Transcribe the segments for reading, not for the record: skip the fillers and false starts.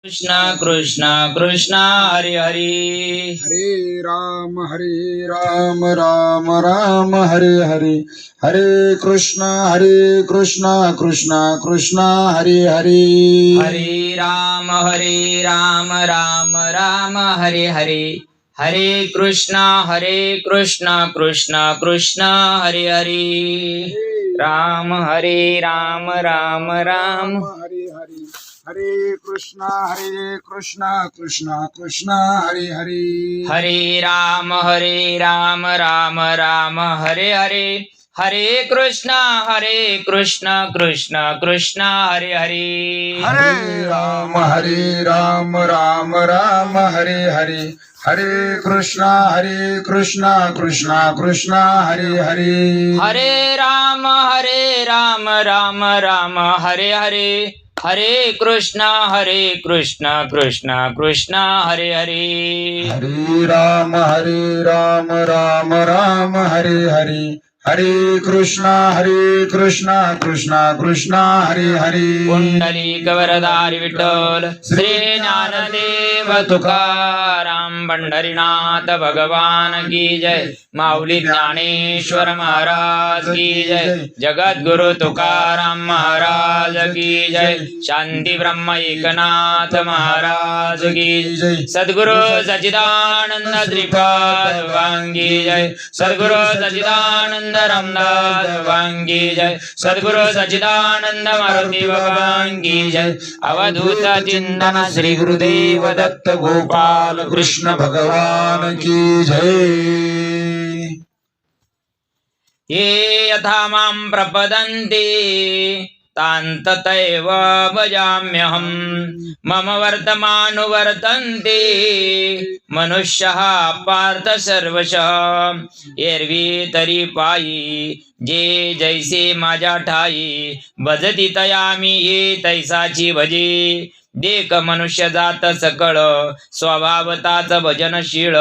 कृष्ण कृष्ण कृष्ण हरे हरे हरे राम राम राम हरे हरे हरे कृष्ण कृष्ण कृष्ण हरे हरे हरे राम राम राम हरे हरे हरे कृष्ण कृष्ण कृष्ण हरे हरे राम राम हरे हरे हरे कृष्ण कृष्ण कृष्ण हरे हरे हरे राम राम हरे हरे हरे कृष्ण कृष्ण कृष्ण हरे हरे हरे राम राम हरे हरे हरे कृष्ण कृष्ण कृष्ण हरे हरे हरे राम राम हरे हरे हरे कृष्ण कृष्ण कृष्ण हरे हरे हरे राम राम हरे हरे हरे कृष्ण कृष्ण कृष्ण हरे हरे पुंडलिक वरदारी विठ्ठल श्री ज्ञानदेव तुकाराम पंढरीनाथ भगवान की जय माऊली ज्ञानेश्वर महाराज की जय जगद्गुरु तुकाराम महाराज की जय शांती ब्रह्म एकनाथ महाराज की जय सद्गुरु सच्चिदानंद श्रीपाद भगवान की जय सद्गुरु सच्चिदानंद रामदास भगवान की जय सद्गुरु सच्चिदानंद मारुति भगवान की जय अवधूत चिंतन श्री गुरुदेव दत्त गोपाल कृष्ण भगवान की जय ये यथा मां प्रपदन्ति तान्ततैव भजाम्यहम् मम वर्तमानुवर्तन्ते मनुष्यः पार्थ सर्वशः एरवी तरी पायी जे जैसे माझ्या ठाई भजती तयामी ये तैसाची भजे देख मनुष्य जात सकळ स्वभावताच भजनशीळ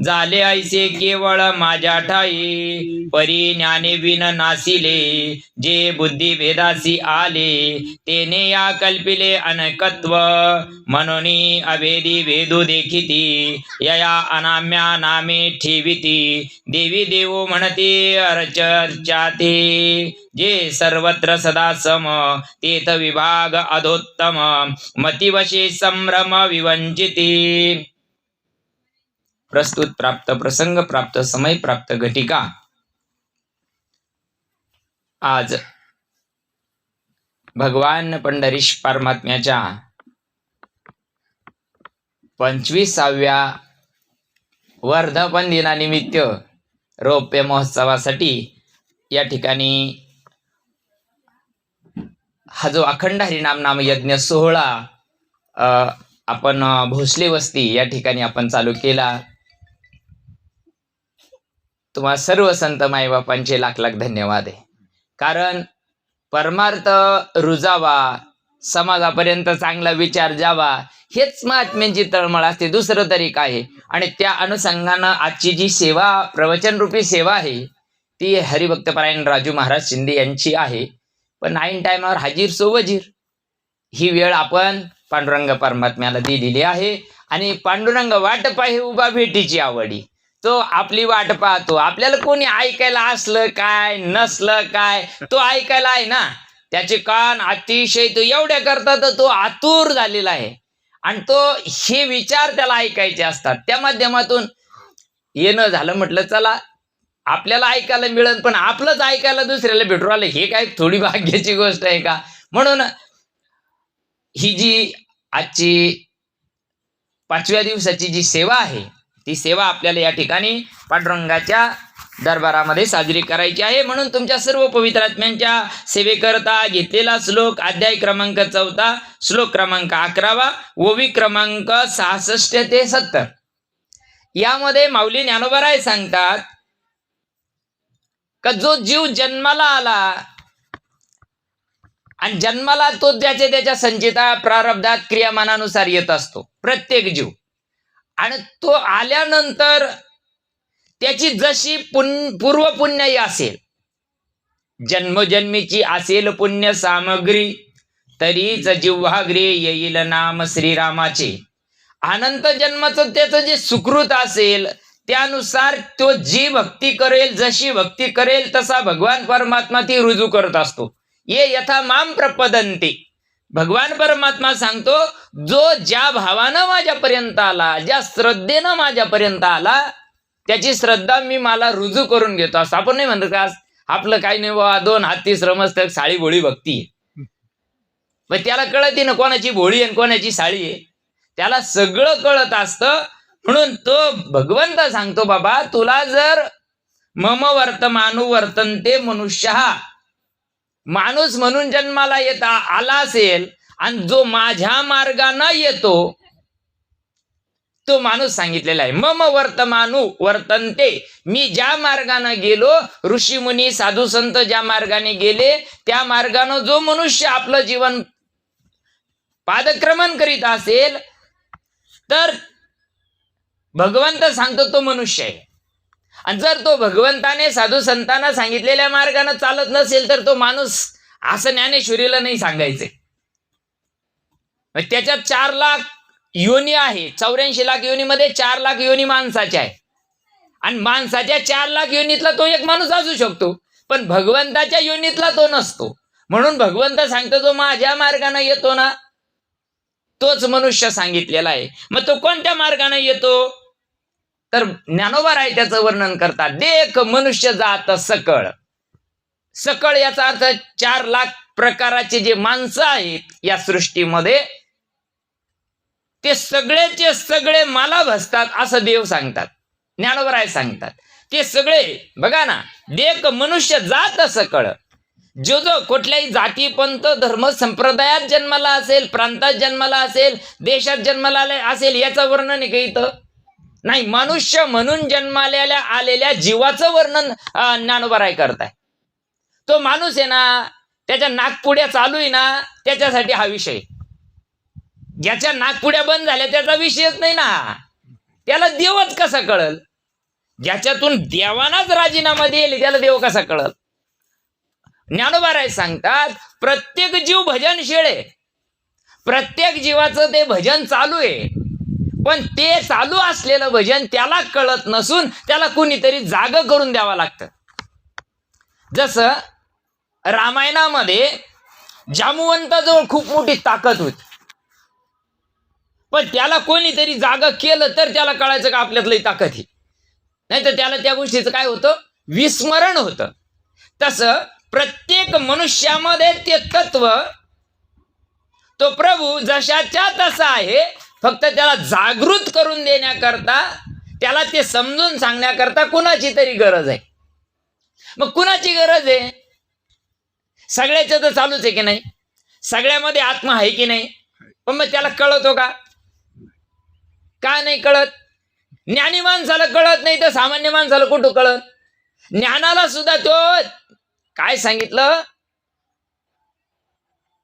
झाले ऐसे केवळ माझ्या ठाई परी ज्ञाने विन नासिले जे बुद्धी भेदासी आले तेने या कल्पिले अनकत्व म्हणून अभेदी भेदू देखिती यया अनाम्या नामे ठेविती देवी देवो म्हणते अर्चर्चाते जे सर्वत्र सदा सम तेथ विभाग अधोत्तम मतिवशे संभ्रम विवंचिती प्रस्तुत प्राप्त प्रसंग प्राप्त समय प्राप्त घटिका आज भगवान पंढरीश परमात्म्याच्या 25व्या वर्धापन दिनानिमित्त रौप्य महोत्सवासाठी या ठिकाणी हा जो अखंड हरिनाम नाम यज्ञ सोहळा आपण भोसले वस्ती या ठिकाणी आपण चालू केला. तुम्हा सर्व संत माईबापांचे लाख लाख धन्यवाद आहे. कारण परमार्थ रुजावा, समाजापर्यंत चांगला विचार जावा, हेच महात्म्यांची तळमळ असते, दुसरं तरी काय आहे. आणि त्या अनुषंगानं आजची जी सेवा, प्रवचनरूपी सेवा आहे, ती हरिभक्तपरायण राजू महाराज शिंदे यांची आहे. पण ऐन टायमावर हाजीर सो वजीर ही वेळ आपण पांडुरंग परमात्म्याला दिलेली आहे. आणि पांडुरंग वाट पाहे उभा भेटीची आवडी, तो आपली वाट पाहतो. आपल्याला कोणी ऐकायला असलं काय नसलं काय, तो ऐकायला आहे ना. त्याचे कान अतिशय तो एवढ्या करता तर तो आतुर झालेला आहे. आणि तो हे विचार त्याला ऐकायचे असतात. त्या माध्यमातून येणं झालं म्हटलं चला आपल्याला ऐकायला मिळेल, पण आपलंच ऐकायला दुसऱ्याला भेटू राहिलं, हे काय थोडी भाग्याची गोष्ट आहे का. म्हणून ही जी आजची 5व्या दिवसाची जी सेवा आहे, ती सेवा आपल्याला या ठिकाणी पांडुरंगाच्या दरबारामध्ये साजरी करायची आहे. म्हणून तुमच्या सर्व पवित्र आत्म्यांच्या सेवेकरता घेतलेला श्लोक अध्याय क्रमांक 4, श्लोक क्रमांक 11, ओवी क्रमांक 66 ते 70. यामध्ये माऊली ज्ञानोबराय सांगतात का जो जीव जन्माला आला आणि जन्माला तो त्याच्या संचिता प्रारब्धात क्रियामानानुसार येत असतो प्रत्येक जीव. आणि तो आल्यानंतर त्याची जशी पूर्व पुण्याई असेल, जन्मजन्मीची असेल पुण्य सामग्री, तरीच जिव्हाग्रे येईल नाम श्रीरामाचे. अनंत जन्माचं त्याचं जे सुकृत असेल त्यानुसार तो जी भक्ती करेल, जशी भक्ती करेल तसा भगवान परमात्मा ती रुजू करत असतो. ये यथा माम प्रपदन्ते. भगवान परमात्मा सांगतो, जो ज्या भावानं माझ्यापर्यंत आला, ज्या श्रद्धेनं माझ्यापर्यंत आला, त्याची श्रद्धा मी मला रुजू करून घेतो. असं आपण नाही म्हणतो का आपलं काही नाही बाबा, 2 हाती श्रमस्तक साळी भोळी भक्ती आहे. मग त्याला कळत ना कोणाची भोळी आणि कोणाची साळी आहे, त्याला सगळं कळत असतं. म्हणून तो भगवंत सांगतो, बाबा तुला जर मम वर्तमानु वर्तन्ते मनुष्य, माणूस म्हणून जन्माला आला असेल आणि जो माझ्या मार्गाने येतो तो माणूस सांगितलेला आहे. मम वर्तमानु वर्तन्ते. मी ज्या मार्गाने गेलो, ऋषी मुनी साधू संत ज्या मार्गाने गेले त्या मार्गाने जो मनुष्य आपलं जीवन पादक्रमण करीत असेल तर भगवंत सांगतो तो मनुष्य आहे. आणि जर तो भगवंताने साधू संतांना सांगितलेल्या मार्गाने चालत नसेल तर तो माणूस, असं ज्ञानेश्वरीला नाही सांगायचे. त्याच्यात 4 लाख योनी आहे. 84 लाख योनीमध्ये 4 लाख योनी माणसाच्या आहे. आणि माणसाच्या 4 लाख योनीतला तो एक माणूस असू शकतो, पण भगवंताच्या योनीतला तो नसतो. म्हणून भगवंत सांगतो, जो माझ्या मार्गाने येतो ना तोच मनुष्य सांगितलेला आहे. मग तो कोणत्या मार्गाने येतो तर ज्ञानोबा राय त्याचं वर्णन करतात. देख मनुष्य जात सकळ. सकळ याचा अर्थ 4 लाख प्रकाराचे जे माणसं आहेत या सृष्टीमध्ये, ते सगळेचे सगळे मला भसतात असं देव सांगतात, ज्ञानोबा राय सांगतात. ते सगळे बघा ना, देख मनुष्य जात सकळ. जो जो कुठल्याही जाती पंथ धर्म संप्रदायात जन्माला असेल, प्रांतात जन्माला असेल, देशात जन्माला असेल, याचं वर्णन आहे का इथं नाही. मनुष्य म्हणून जन्माला आलेल्या जीवाचं वर्णन ज्ञानोबा राय करताय. तो माणूस आहे ना, त्याच्या नाकपुड्या चालू आहे ना, त्याच्यासाठी हा विषय. ज्याच्या नाकपुड्या बंद झाल्या त्याचा विषयच नाही ना, त्याला देवच कसा कळल. ज्याच्यातून देवानाच राजीनामा देईल त्याला देव कसा कळल. ज्ञानोबा राय सांगतात, प्रत्येक जीव भजनशीळ आहे. प्रत्येक जीवाचं ते भजन चालू आहे, पण ते चालू असलेलं भजन त्याला कळत नसून त्याला कुणीतरी जाग करून द्यावं लागतं. जसं रामायणामध्ये जांबुवंताजवळ खूप मोठी ताकद होती, पण त्याला कोणीतरी जाग केलं तर त्याला कळायचं का आपल्यातली ताकद ही, नाही तर त्याला त्या गोष्टीचं काय होतं, विस्मरण होतं. तसं प्रत्येक मनुष्यामध्ये ते तत्व, तो प्रभू जशाच्या तसा आहे, फक्त त्याला जागृत करून देण्याकरता, त्याला ते समजून सांगण्याकरता कुणाची तरी गरज आहे. मग कुणाची गरज आहे? सगळ्याचं तर चालूच आहे की नाही, सगळ्यामध्ये आत्मा आहे की नाही, पण मग त्याला कळतो का नाही कळत. ज्ञानी माणसाला कळत नाही तर सामान्य माणसाला कुठं कळत. ज्ञानाला सुद्धा तो काय सांगितलं,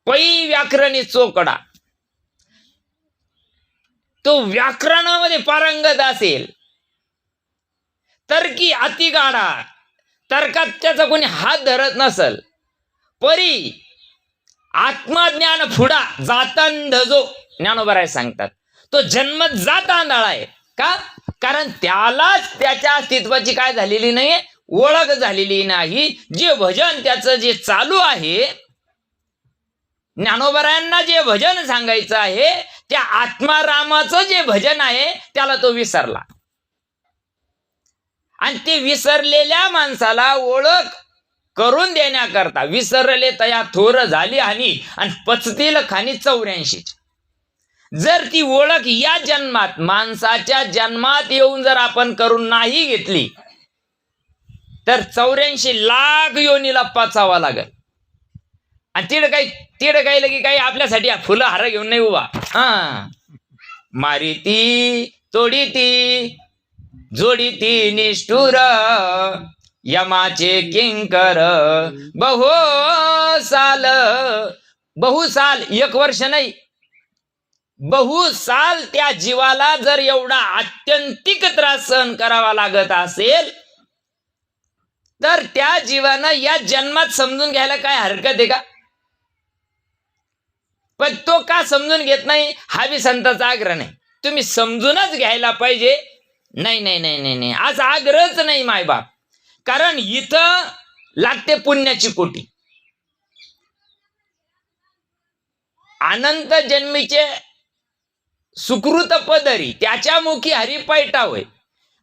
पै व्याकरणी चोकडा. तो व्याकरणामध्ये पारंगत असेल, तर्की अतिगाडा, तर्कात त्याचा कोणी हात धरत नसल, परी आत्मज्ञान फुडा जातांधजो. ज्ञानोबा राय सांगतात, तो जन्मत जात आंधळा आहे. का? कारण त्यालाच त्याच्या अस्तित्वाची काय झालेली नाही, ओळख झालेली नाही. जे भजन त्याचं जे चालू आहे, ज्ञानोबरायांना जे भजन सांगायचं आहे, त्या आत्मारामाचं जे भजन आहे त्याला तो विसरला. आणि ते विसरलेल्या माणसाला ओळख करून देण्याकरता, विसरले तया थोर झाली आणि पचतील खाणी 84. जर ती ओळख या जन्मात, माणसाच्या जन्मात येऊन जर आपण करून नाही घेतली तर 84 लाख योनीला पचावा लागेल. आणि तिड काही लगी काही आपल्यासाठी फुलं हार घेऊन नाही उभा. मारी ती तोडी ती जोडी ती निष्ठुर, यमाचे किंकर बहु साल 1 वर्ष नाही, बहु साल त्या जीवाला जर एवढा आत्यंतिक त्रास सहन करावा लागत असेल तर त्या जीवानं या जन्मात समजून घ्यायला काय हरकत आहे का? पण तो का समजून घेत नाही हा बी संतांचा आग्रह नाही. तुम्ही समजूनच घ्यायला पाहिजे. नाही नाही नाही नाही नाही आज आग्रहच नाही मायबाप. कारण इथं लागते पुण्याची कोटी. अनंत जन्मीचे सुकृत पदरी त्याच्या मुखी हरिपैठा होय.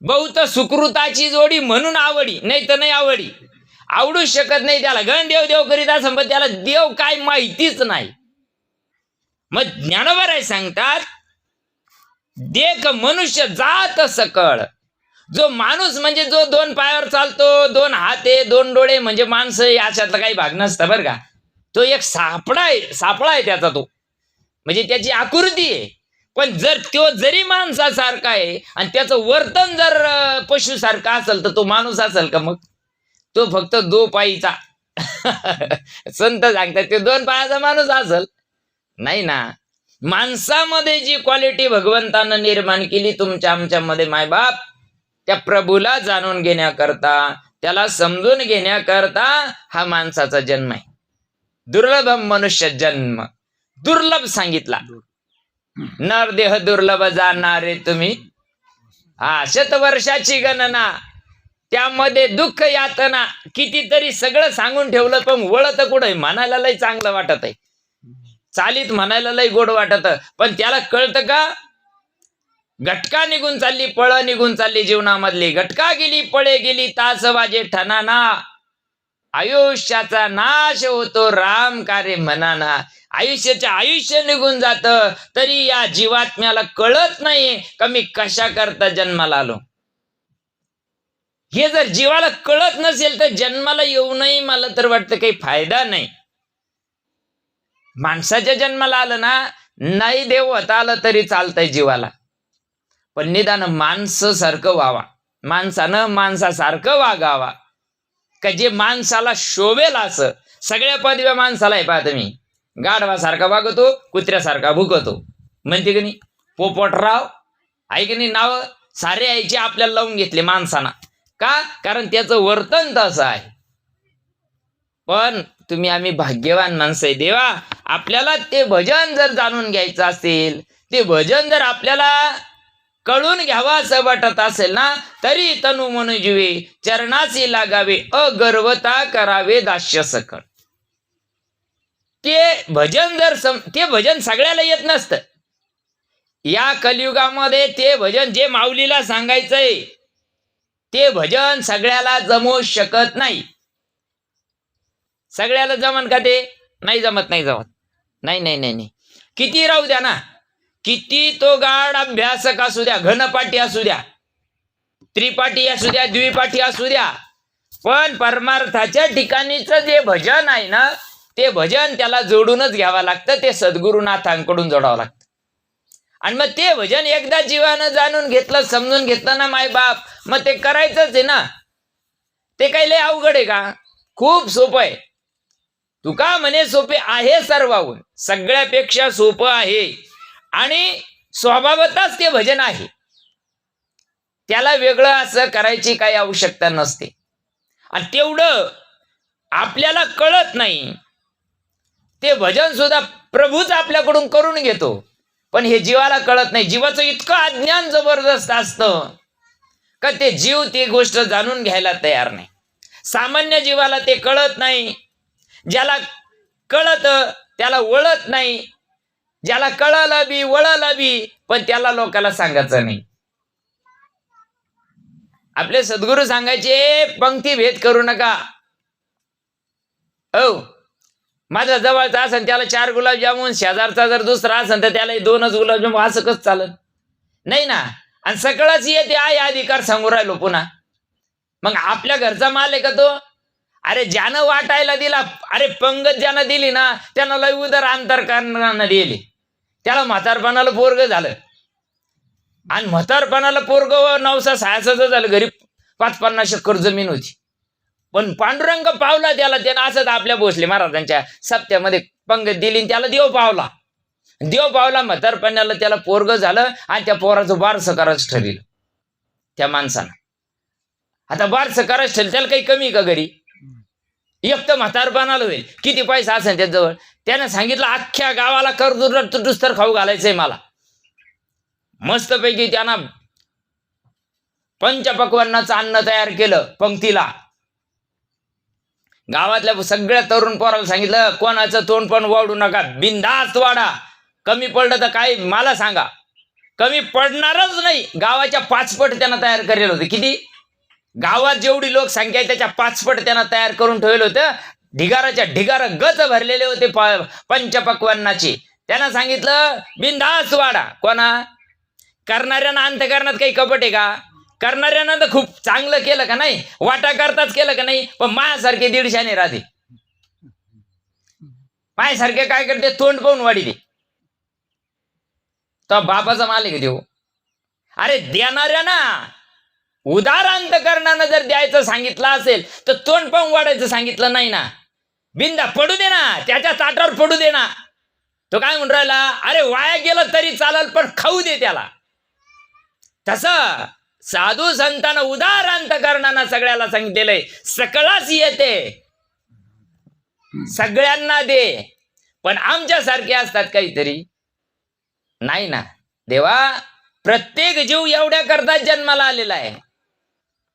बहुत सुकृताची जोडी म्हणून आवडी, नाही तर नाही आवडी. आवडू शकत नाही त्याला. गण देव देव करीत असं पण त्याला देव काय माहितीच नाही. मग ज्ञानोबा सांगतात देख मनुष्य जात सकळ. जो माणूस म्हणजे जो दोन पायावर चालतो, दोन हात आहे, दोन डोळे म्हणजे माणसं, याच्यातला काही भाग नसतं बरं का. तो एक सापळा आहे त्याचा, तो म्हणजे त्याची आकृती आहे. पण जर तो जरी माणसासारखा आहे आणि त्याचं वर्तन जर पशुसारखं असेल तर तो माणूस असेल का? मग तो फक्त दो पायीचा संत सांगतात ते दोन पायाचा माणूस असेल? नाही ना. माणसामध्ये जी क्वालिटी भगवंतानं निर्माण केली तुमच्या आमच्यामध्ये मायबाप, त्या प्रभूला जाणून घेण्याकरता, त्याला समजून घेण्याकरता हा माणसाचा जन्म आहे. दुर्लभ मनुष्य जन्म, दुर्लभ सांगितला. नरदेह दुर्लभ जाणारे तुम्ही. हा शतवर्षाची गणना, त्यामध्ये दुःख यातना कितीतरी सगळं सांगून ठेवलं, पण वळत कुठं म्हणायला लय चांगलं वाटत आहे, चालीत म्हणायला लय गोड वाटत, पण त्याला कळतं का? घटका निघून चालली, पळ निघून चालली जीवनामधली. घटका गेली, पळे गेली, तास वाजे ठणाना. आयुष्याचा नाश होतो राम कार्य म्हणाना. आयुष्य निघून जात तरी या जीवात्म्याला कळत नाही का मी कशा करता जन्माला आलो. हे जर जीवाला कळत नसेल तर जन्माला येऊनही मला तर वाटतं काही फायदा नाही. माणसाच्या जन्माला आलं ना, नाही देव होता आलं तरी चालतंय जीवाला, पण निदान माणसासारखं व्हावा, माणसानं माणसासारखं वागावा, का जे माणसाला शोभेल असं. सगळ्या पदव्या माणसाला आहे. पहा तुम्ही, गाढवासारखा वागतो, कुत्र्यासारखा भुकतो, म्हणते की नाही पोपटराव, आहे की नाही. नाव सारे आईचे आपल्याला लावून घेतले माणसाना. का? कारण त्याचं वर्तन तसं आहे. पण तुम्ही आम्ही भाग्यवान माणसं आहे देवा. आपल्याला ते भजन जर जाणून घ्यायचं असेल, ते भजन जर आपल्याला कळून घ्यावा असं वाटत असेल ना, तरी तनु मन जीवे चरणासी लागावे, अगर्वता करावे दास्य सकळ. ते भजन सगळ्याला येत नसतं. या कलियुगामध्ये ते भजन जे माऊलीला सांगायचंय ते भजन सगळ्याला जमू शकत नाही. सगळ्याला जमन का? ते नाही जमत. नाही. किती राहू द्या ना, किती तो गाढ अभ्यासक असू द्या, घनपाठी असू द्या, त्रिपाठी असू द्या, द्विपाठी असू द्या, पण परमार्थाच्या ठिकाणीचं जे भजन आहे ना, ते भजन त्याला जोडूनच घ्यावं लागतं. ते सद्गुरुनाथांकडून जोडावं लागतं. आणि मग ते भजन एकदा जीवानं जाणून घेतलं, समजून घेतलं ना मायबाप, मग ते करायचंच आहे ना. ते काही लय अवघड आहे का? खूप सोपं आहे. तुका म्हणे सोपे आहे सर्वाहून, सगळ्यापेक्षा सोपं आहे. आणि स्वभावतच ते भजन आहे. त्याला वेगळं असं करायची काही आवश्यकता नसते. आणि तेवढं आपल्याला कळत नाही. ते भजन सुद्धा प्रभूच आपल्याकडून करून घेतो, पण हे जीवाला कळत नाही. जीवाचं इतकं अज्ञान जबरदस्त असतं का ते जीव ती गोष्ट जाणून घ्यायला तयार नाही. सामान्य जीवाला ते कळत नाही. ज्याला कळत त्याला वळत नाही. ज्याला कळलं बी वळलं बी, पण त्याला लोकांना सांगायचं नाही. आपले सद्गुरू सांगायचे पंक्ती भेद करू नका. माझा जवळचा असेल त्याला 4 गुलाबजामुन, शेजारचा जर दुसरा असेल तर त्याला 2च गुलाबजामुन, असं कसं चालत नाही ना. आणि सगळंच येते आहे अधिकार सांगू राहिलो पुन्हा. मग आपल्या घरचा माल आहे का तो? अरे ज्यानं वाटायला दिला, अरे पंगत ज्यानं दिली ना त्यानं लय उदर अंतरकरणानं दिली. त्याला म्हातारपणाला पोरग झालं, आणि म्हातारपणाला पोरग 9-6 झालं. घरी 5-50 एकर जमीन होती, पण पांडुरंग पावला त्याला. त्यानं असंच आपल्या भोसले महाराजांच्या सप्त्यामध्ये पंगत दिली, त्याला देव पावला. म्हातारपणाला त्याला पोरग झालं, आणि त्या पोराचं बारसं करायचं ठरलं त्या माणसानं. आता बारसं करायचं ठरलं, त्याला काही कमी का घरी? एक तर म्हातारपणाला होईल, किती पैसा असेल त्याच्याजवळ. त्यानं सांगितलं अख्ख्या गावाला कर खाऊ घालायचंय मला. मस्तपैकी त्यानं पंचपक्वान्नाचं अन्न तयार केलं पंक्तीला. गावातल्या सगळ्या तरुण पोराला सांगितलं कोणाचं तोंड पण वाढू नका, बिनधास्त वाढा. कमी पडलं तर काय मला सांगा, कमी पडणारच नाही. गावाच्या 5 पट त्यानं तयार केलेलं होतं. किती? गावात जेवढी लोकसंख्या आहे त्याच्या 5 पट त्यानं तयार करून ठेवलं होतं. ढिगाराच्या ढिगार गच भरलेले होते पंचपक्वान्नाचे. त्यानं सांगितलं बिनधास्त वाढा. कोणा? करणाऱ्यांना अंतकरणात काही कपट आहे का? करणाऱ्यानं तर खूप चांगलं केलं का नाही, वाटा करताच केलं का नाही, पण माझ्यासारखे 150 राहते. माझ्यासारखे काय करते, तोंड पाहून वाढी दे. तो बापाचा मालिक देऊ. अरे देणाऱ्याना उदार अंतकरणानं जर द्यायचं सांगितलं असेल तर तोंड पाहून वाढायचं सांगितलं नाही ना. बिंदा पडू दे ना, त्याच्या ताटावर पडू दे ना. तो काय म्हणून राहिला, अरे वाया गेलं तरी चालेल पण खाऊ दे त्याला. तसं साधू संतांना उदार अंतकरणानं सगळ्याला सांगितलेलंय, सकळाच येते सगळ्यांना दे. पण आमच्यासारखे असतात काहीतरी, नाही ना देवा. प्रत्येक जीव एवढ्या करता जन्माला आलेला आहे.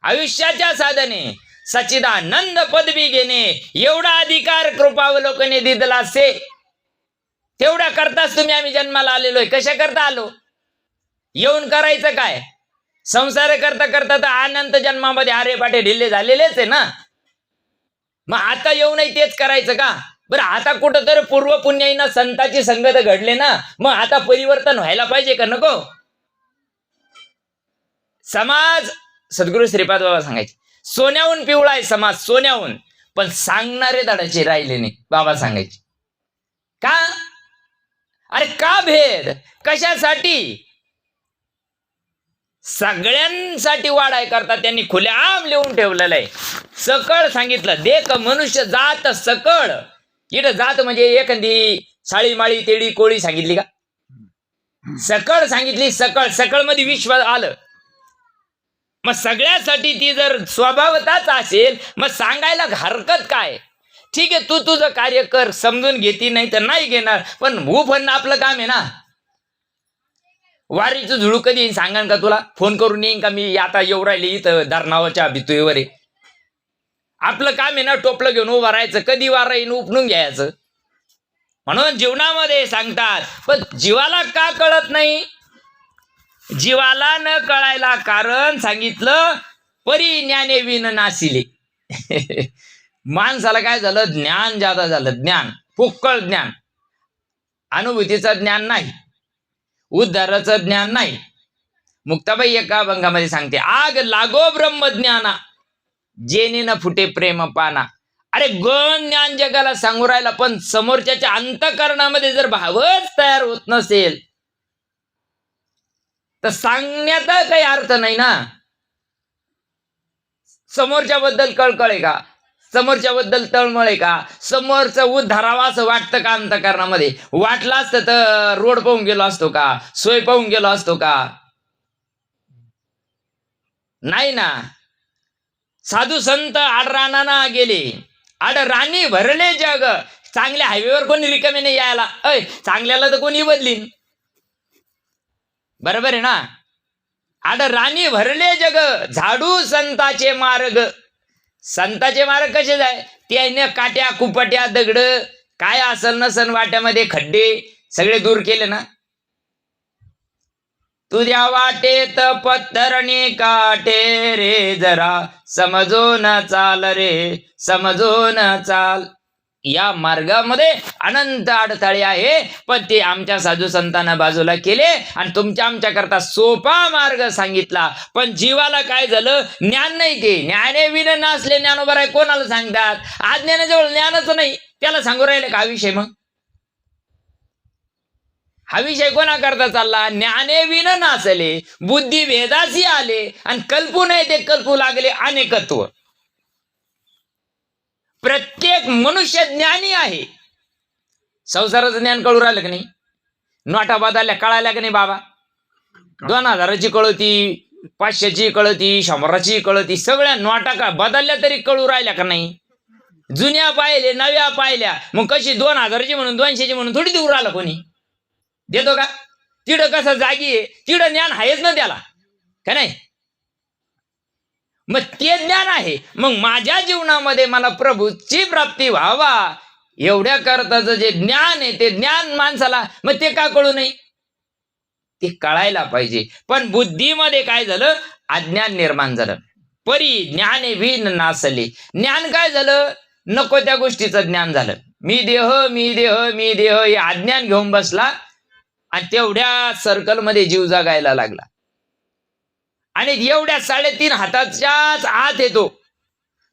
आयुष्याच्या साधने सच्चिदानंद पदवी घेणे एवढा अधिकार कृपावलोकने दिदला से. तेवढ्या करताच तुम्ही आम्ही जन्माला आलेलोय. कशा करता आलो? येऊन करायचं काय? संसार करता करता तर अनंत जन्मामध्ये आरे पाटे ढिल्ले झालेलेच आहे ना. मग आता येऊनही तेच करायचं का? बरं आता कुठं तर पूर्व पुण्याईनं संताची संगत घडले ना, मग आता परिवर्तन व्हायला पाहिजे का नको? समाज सद्गुरू श्रीपाद बाबा सांगायचे सोन्याहून पिवळा आहे समाज, सोन्याहून. पण सांगणारे धडाचे राहिले नाही. बाबा सांगायचे का? अरे का भेद? कशासाठी? सगळ्यांसाठी वाढाय करता त्यांनी खुलेआम लिहून ठेवलेलं आहे. सकळ सांगितलं, देख मनुष्य जात सकळ. इथं जात म्हणजे एखादी साळी माळी तेडी कोळी सांगितली का? सकळ सांगितली. सकळ सकळ मध्ये विश्व आलं. मग सगळ्यासाठी ती जर स्वभावताच असेल मग सांगायला हरकत काय? ठीक आहे, तू तुझं कार्य कर, समजून घेती नाही तर नाही घेणार, पण भूफन आपलं काम आहे ना. वारीचं झुळू कधी येईन सांगान का तुला? फोन करून येईन का मी आता येऊ राहिले इथं धरणावाच्या भितुईवर आहे? आपलं काम आहे ना टोपलं घेऊन उभं राहायचं. कधी वारा येईन उपणून घ्यायचं. म्हणून जीवनामध्ये सांगतात, पण जीवाला का कळत नाही? जीवाला न कळायला कारण सांगितलं, परी ज्ञाने विन नासिले. माणसाला काय झालं? ज्ञान जादा झालं. ज्ञान पोकळ ज्ञान, अनुभूतीचं ज्ञान नाही, उद्धाराचं ज्ञान नाही. मुक्ताबाई एका अभंगामध्ये सांगते, आग लागो ब्रह्मज्ञाना जेने न फुटे प्रेम पाना. अरे गण ज्ञान जगाला सांगू राहिला, पण समोरच्याच्या अंतकरणामध्ये जर भावच तयार होत नसेल तर सांगण्याचा काही अर्थ नाही ना. समोरच्या बद्दल कळकळ आहे का? समोरच्या बद्दल तळमळ आहे का? समोरचं उद्धारावा असं वाटतं का अंतकरणामध्ये? वाटलं असतं तर रोड पाहून गेलो असतो का? सोय पाहून गेलो असतो का? नाही ना. साधू संत आडरानाना गेले, आड राणी भरले जग. चांगल्या हायवेवर कोणी रिकामे नाही यायला. चांगल्याला तर कोणी बदलीन, बरोबर आहे ना. आड राणी भरले जग, झाडू संताचे मार्ग. संताचे मार्ग कसे जाय? त्याने काट्या कुपट्या दगड काय असल नसन वाट्यामध्ये खड्डे सगळे दूर केले ना. तुझ्या वाटेत पत्तरणी काटे रे, जरा समजून चाल रे, समजून चाल. या मार्गामध्ये अनंत अडथळे आहे, पण ते आमच्या साधू संतांना बाजूला केले आणि तुमच्या आमच्या करता सोपा मार्ग सांगितला. पण जीवाला काय झालं? ज्ञान नाही. ते ज्ञाने विन नसले ज्ञानोबर आहे कोणाला सांगतात? अज्ञानाजवळ ज्ञानच नाही, त्याला सांगू राहिले का हा विषय? मग हा विषय कोणा करता चालला? ज्ञाने विन नासले बुद्धी भेदासी आले आणि कल्पू नये ते कल्पू लागले अनेकत्व. प्रत्येक मनुष्य ज्ञानी आहे. संसाराचं ज्ञान कळू राहिलं की नाही? नोटा बदलल्या कळाल्या की नाही बाबा? 2000ची कळती, 500ची कळती, 100ची कळती, सगळ्या नोटा का बदलल्या तरी कळू राहिल्या का नाही? जुन्या पाहिले, नव्या पाहिल्या, मग कशी 2000ची म्हणून 200ची म्हणून थोडी देऊ राहिला कोणी? देतो का? तिडं कसं जागी आहे, तिडं ज्ञान आहेच ना त्याला, का नाही? मग ते ज्ञान आहे. मग माझ्या जीवनामध्ये मला प्रभूची प्राप्ती व्हावा एवढ्या करताचं जे ज्ञान आहे, ते ज्ञान माणसाला मग ते का कळू नये? ते कळायला पाहिजे. पण बुद्धीमध्ये काय झालं? अज्ञान निर्माण झालं. परी ज्ञाने विन नासले. ज्ञान काय झालं? नको त्या गोष्टीचं ज्ञान झालं. मी देह, मी देह, मी देह हे अज्ञान घेऊन बसला आणि तेवढ्या सर्कलमध्ये जीव जगायला लागला. आणि एवढ्या 3.5 हाताच्याच आत येतो.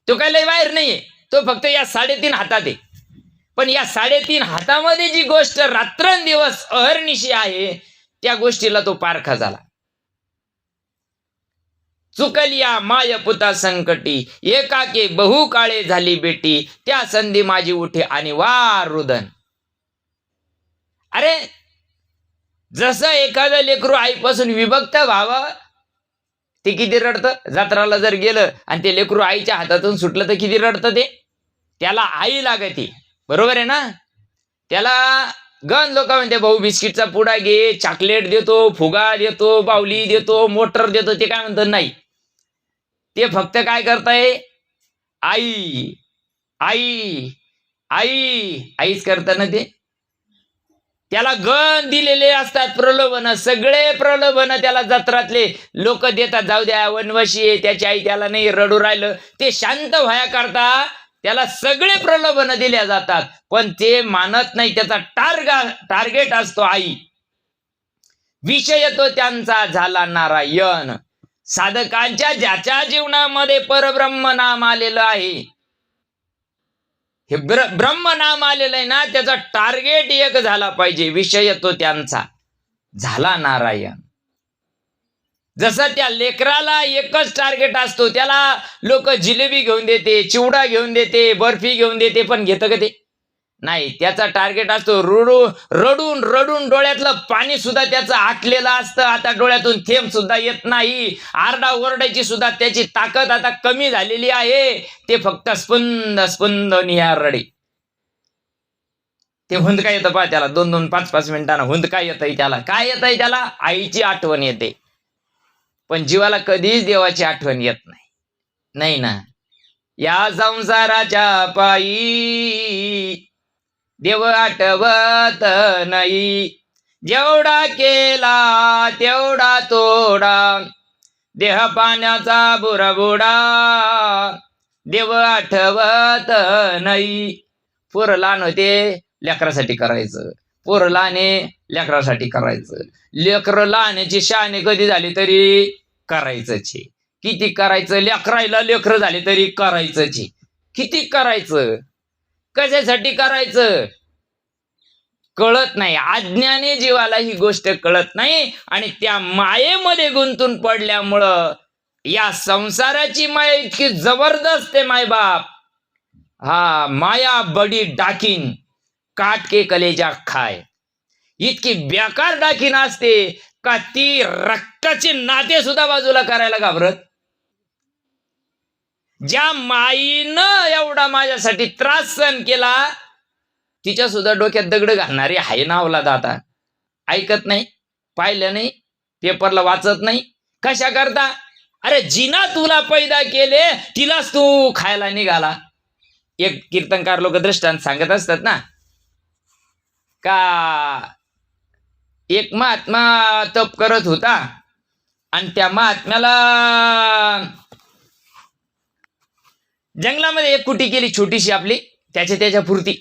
तो काय लय बाहेर नाहीये, तो फक्त या 3.5 हातात आहे. पण या 3.5 हातामध्ये जी गोष्ट रात्रंदिवस अहर्निशी आहे, त्या गोष्टीला तो पारखा झाला. चुकलिया माय पुता संकटी, एकाके बहु काळे झाली बेटी, त्या संधी माझी उठे आणि वार रुदन. अरे जसं एखादं लेकरू आईपासून विभक्त व्हावं, ते किती रडतं? जत्राला जर गेलं आणि ते लेकरू आईच्या हातातून सुटलं तर किती रडतं ते? त्याला आई लागते, बरोबर आहे ना? त्याला गण लोक म्हणते भाऊ बिस्किटचा पुडा घे, चॉकलेट देतो, फुगा देतो, बावली देतो, मोटर देतो. ते काय म्हणतात? नाही. ते फक्त काय करताय? आई आई आई आईच करताना ते. त्याला गण दिलेले असतात प्रलोभन, सगळे प्रलोभन त्याला जत्रातले लोक देतात. जाऊ द्या, वनवशी आहे, त्याची आई त्याला नाही रडू राहिलं, ते शांत व्हाया करता त्याला सगळे प्रलोभन दिल्या जातात. पण ते मानत नाही. त्याचा टार्गेट असतो आई. विषय तो त्यांचा झाला नारायण. साधकांच्या ज्याच्या जीवनामध्ये परब्रह्म नाम आलेलं आहे, हे ब्रह्म नाम आलेलं आहे ना, त्याचा टार्गेट एक झाला पाहिजे. विषय तो त्यांचा झाला नारायण. जसं त्या लेकराला एकच टार्गेट असतो, त्याला लोक जिलेबी घेऊन देते, चिवडा घेऊन देते, बर्फी घेऊन देते, पण घेतं का ते? नाही. त्याचा टार्गेट असतो रडून रडून डोळ्यातलं पाणी सुद्धा त्याचं आटलेलं असतं. आता डोळ्यातून थेंब सुद्धा येत नाही. आरडा ओरडायची सुद्धा त्याची ताकद आता कमी झालेली आहे. ते फक्त स्पंद स्पंद निहार रडे. ते हुंदका येतं पहा त्याला, 2-2, 5-5 मिनिटांना हुंदका येतंय त्याला. काय येतंय त्याला? आईची आठवण येते. पण जीवाला कधीच देवाची आठवण येत नाही. नाही ना. या संसाराच्या पायी देव आठवत नाही. जेवढा केला तेवढा तोडा, देह पाण्याचा बुराबुडा, देव आठवत नाही. पोरं लहान होते, लेकरासाठी करायचं. पोरं लहाने, लेकरासाठी करायचं. लेकरं लहानाची शहाणे कधी झाली तरी करायचंच. किती करायचं? लेकरायला लेकरं झाले तरी करायचंच. किती करायचं? कशासाठी करायचं? कळत नाही. अज्ञानी जीवाला ही गोष्ट कळत नाही आणि त्या मायेमध्ये गुंतून पडल्यामुळं या संसाराची माया इतकी जबरदस्त आहे मायबाप. हा, माया बडी डाकीन काट के कलेजा खाय. इतकी बेकार डाकीन असते का ती रक्ताचे नाते सुद्धा बाजूला करायला घाबरत. ज्या माईनं एवढा माझ्यासाठी त्रास सहन केला, तिच्या सुद्धा डोक्यात दगड घालणारी आहे ना अवलाद. आता ऐकत नाही, पाहिलं नाही, पेपरला वाचत नाही. कशा करता? अरे जिना तुला पैदा केले, तिलाच तू खायला निघाला. एक कीर्तनकार लोक दृष्टांत सांगत असतात ना, का एक महात्मा तप करत होता आणि त्या महात्म्याला जंगलामध्ये एक कुटी केली छोटीशी आपली, त्याच्या पुरती.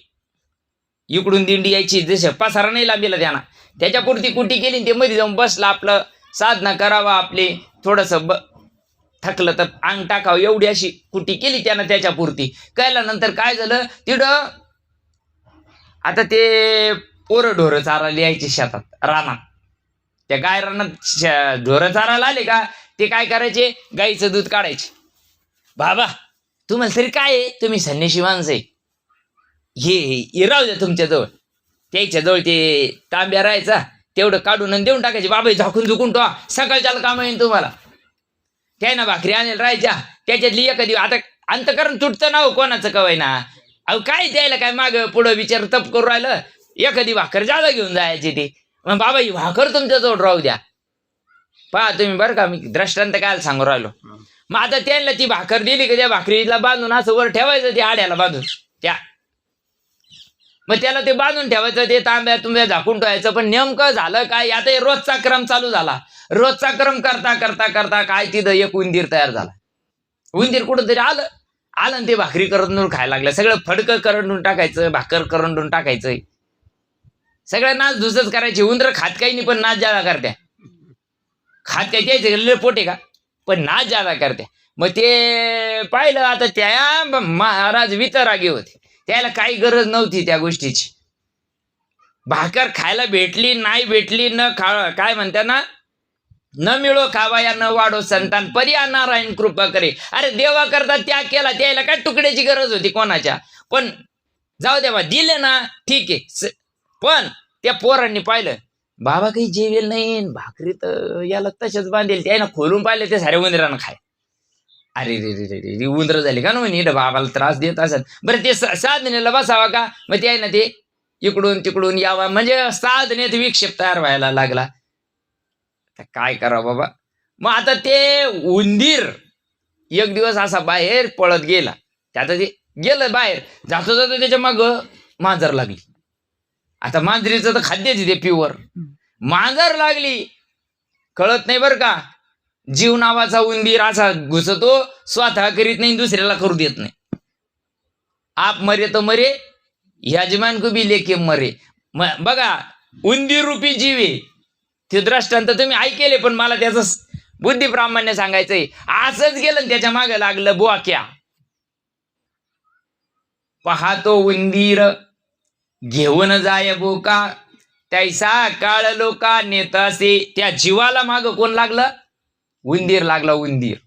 इकडून दिंडी यायची, जसं पसारा नाही लांबीला त्यानं, त्याच्या पुरती कुटी केली. ते मध्ये जाऊन बसला, आपलं साधना करावा, आपले थोडस थकलं तर अंग टाकावं, एवढी अशी कुटी केली त्यानं त्याच्या पुरती. कळल्यानंतर काय झालं, तिथं आता ते पोरं ढोरं चारायला यायचे शेतात, रानात. त्या गाय रानात ढोरं चारायला आले का, ते काय करायचे, गाईचं दूध काढायचे. बाबा तुम्हाला तरी काय आहे, तुम्ही संन्याशी माणसं आहे, हे राहू द्या तुमच्या जवळ. त्याच्या जवळ ते तांब्या राहायचा, तेवढं काढून आणि देऊन टाकायचे. बाबा झाकून झुकून ठेवा, सकाळच्याला काम येईन तुम्हाला. त्या ना भाकरी आणेल राहायच्या, त्याच्यातली एखादी. आता अंतकरण तुटतं ना हो कोणाचं कवाय ना, अहो काय द्यायला काय माग पुढं विचार तप करू राहिलं, एखादी भाकर जादा घेऊन जायची ती. मग बाबा ही भाकर तुमच्याजवळ राहू द्या. पहा तुम्ही बरं का, मी दृष्टांत काय सांगू राहिलो. मग आता त्यांना ती भाकर दिली की त्या भाकरीला बांधून असं वर ठेवायचं, ते आड्याला बांधून त्या, मग त्याला ते बांधून ठेवायचं, ते तांब्या तुंब्या झाकून ठेवायचं. पण नेमकं झालं काय, आता हे रोजचा क्रम चालू झाला. रोजचा क्रम करता करता करता काय तिथं एक उंदीर तयार झाला. उंदीर कुठं तरी आलं आणि ते भाकरी करंडून खायला लागलं. सगळं फडकं करंडून टाकायचं, भाकर करंडून टाकायचं, सगळं नाच धुसच करायची. उंदर खात काही नाही पण नाच जादा करत्या. खात काही द्यायचं पोटे का, पण नाच जादा करत्या. मग ते पाहिलं आता त्या महाराज वितरागी होते, त्याला काही गरज नव्हती त्या गोष्टीची. भाकर खायला भेटली नाही भेटली न काय म्हणता ना, न मिळो खावाया न वाढो संतान, पर्या नारायण कृपा करे. अरे देवा करता त्याग केला, त्याला काय तुकड्याची गरज होती कोणाच्या. पण जाऊ द्या, दिले ना ठीक आहे. पण त्या पोरांनी पाहिलं बाबा काही जेवेल नाही, भाकरी तर याला तशाच बांधेल, त्यानं खोलून पाहिलं ते साऱ्या उंदरानं खाय. अरे रे रे रे रे उंदर झाले का ना म्हणे, बाबाला त्रास देत असत. बरं ते साधनेला बसावा का, मग ते आहे ना ते इकडून तिकडून यावा, म्हणजे साधनेत विक्षेप तयार व्हायला लागला. काय करावं बाबा. मग आता ते उंदीर एक दिवस असा बाहेर पळत गेला. त्यात ते गेलं बाहेर, जातो जातो त्याच्या माग मांजर लागली. आता मांजरीचं तर खाद्यच ते प्युअर. मांजर लागली, कळत नाही बरं का. जीव नावाचा उंदीर असा घुसतो, स्वतः करीत नाही, दुसऱ्याला करू देत नाही. आप मरे तो मरे, यजमान को भी लेके मरे. बघा उंदीर रूपी जीव आहे. ते दृष्टांत तुम्ही ऐकेले, पण मला त्याच बुद्धी प्रामाण्य सांगायचंय. असंच गेलं त्याच्या मागे लागलं बोक्या. पाहतो उंदीर घेऊन जाय बोका, त्याचा काळ लोका नेत असे. त्या जीवाला माग कोण लागलं, उंदीर लागला. उंदीर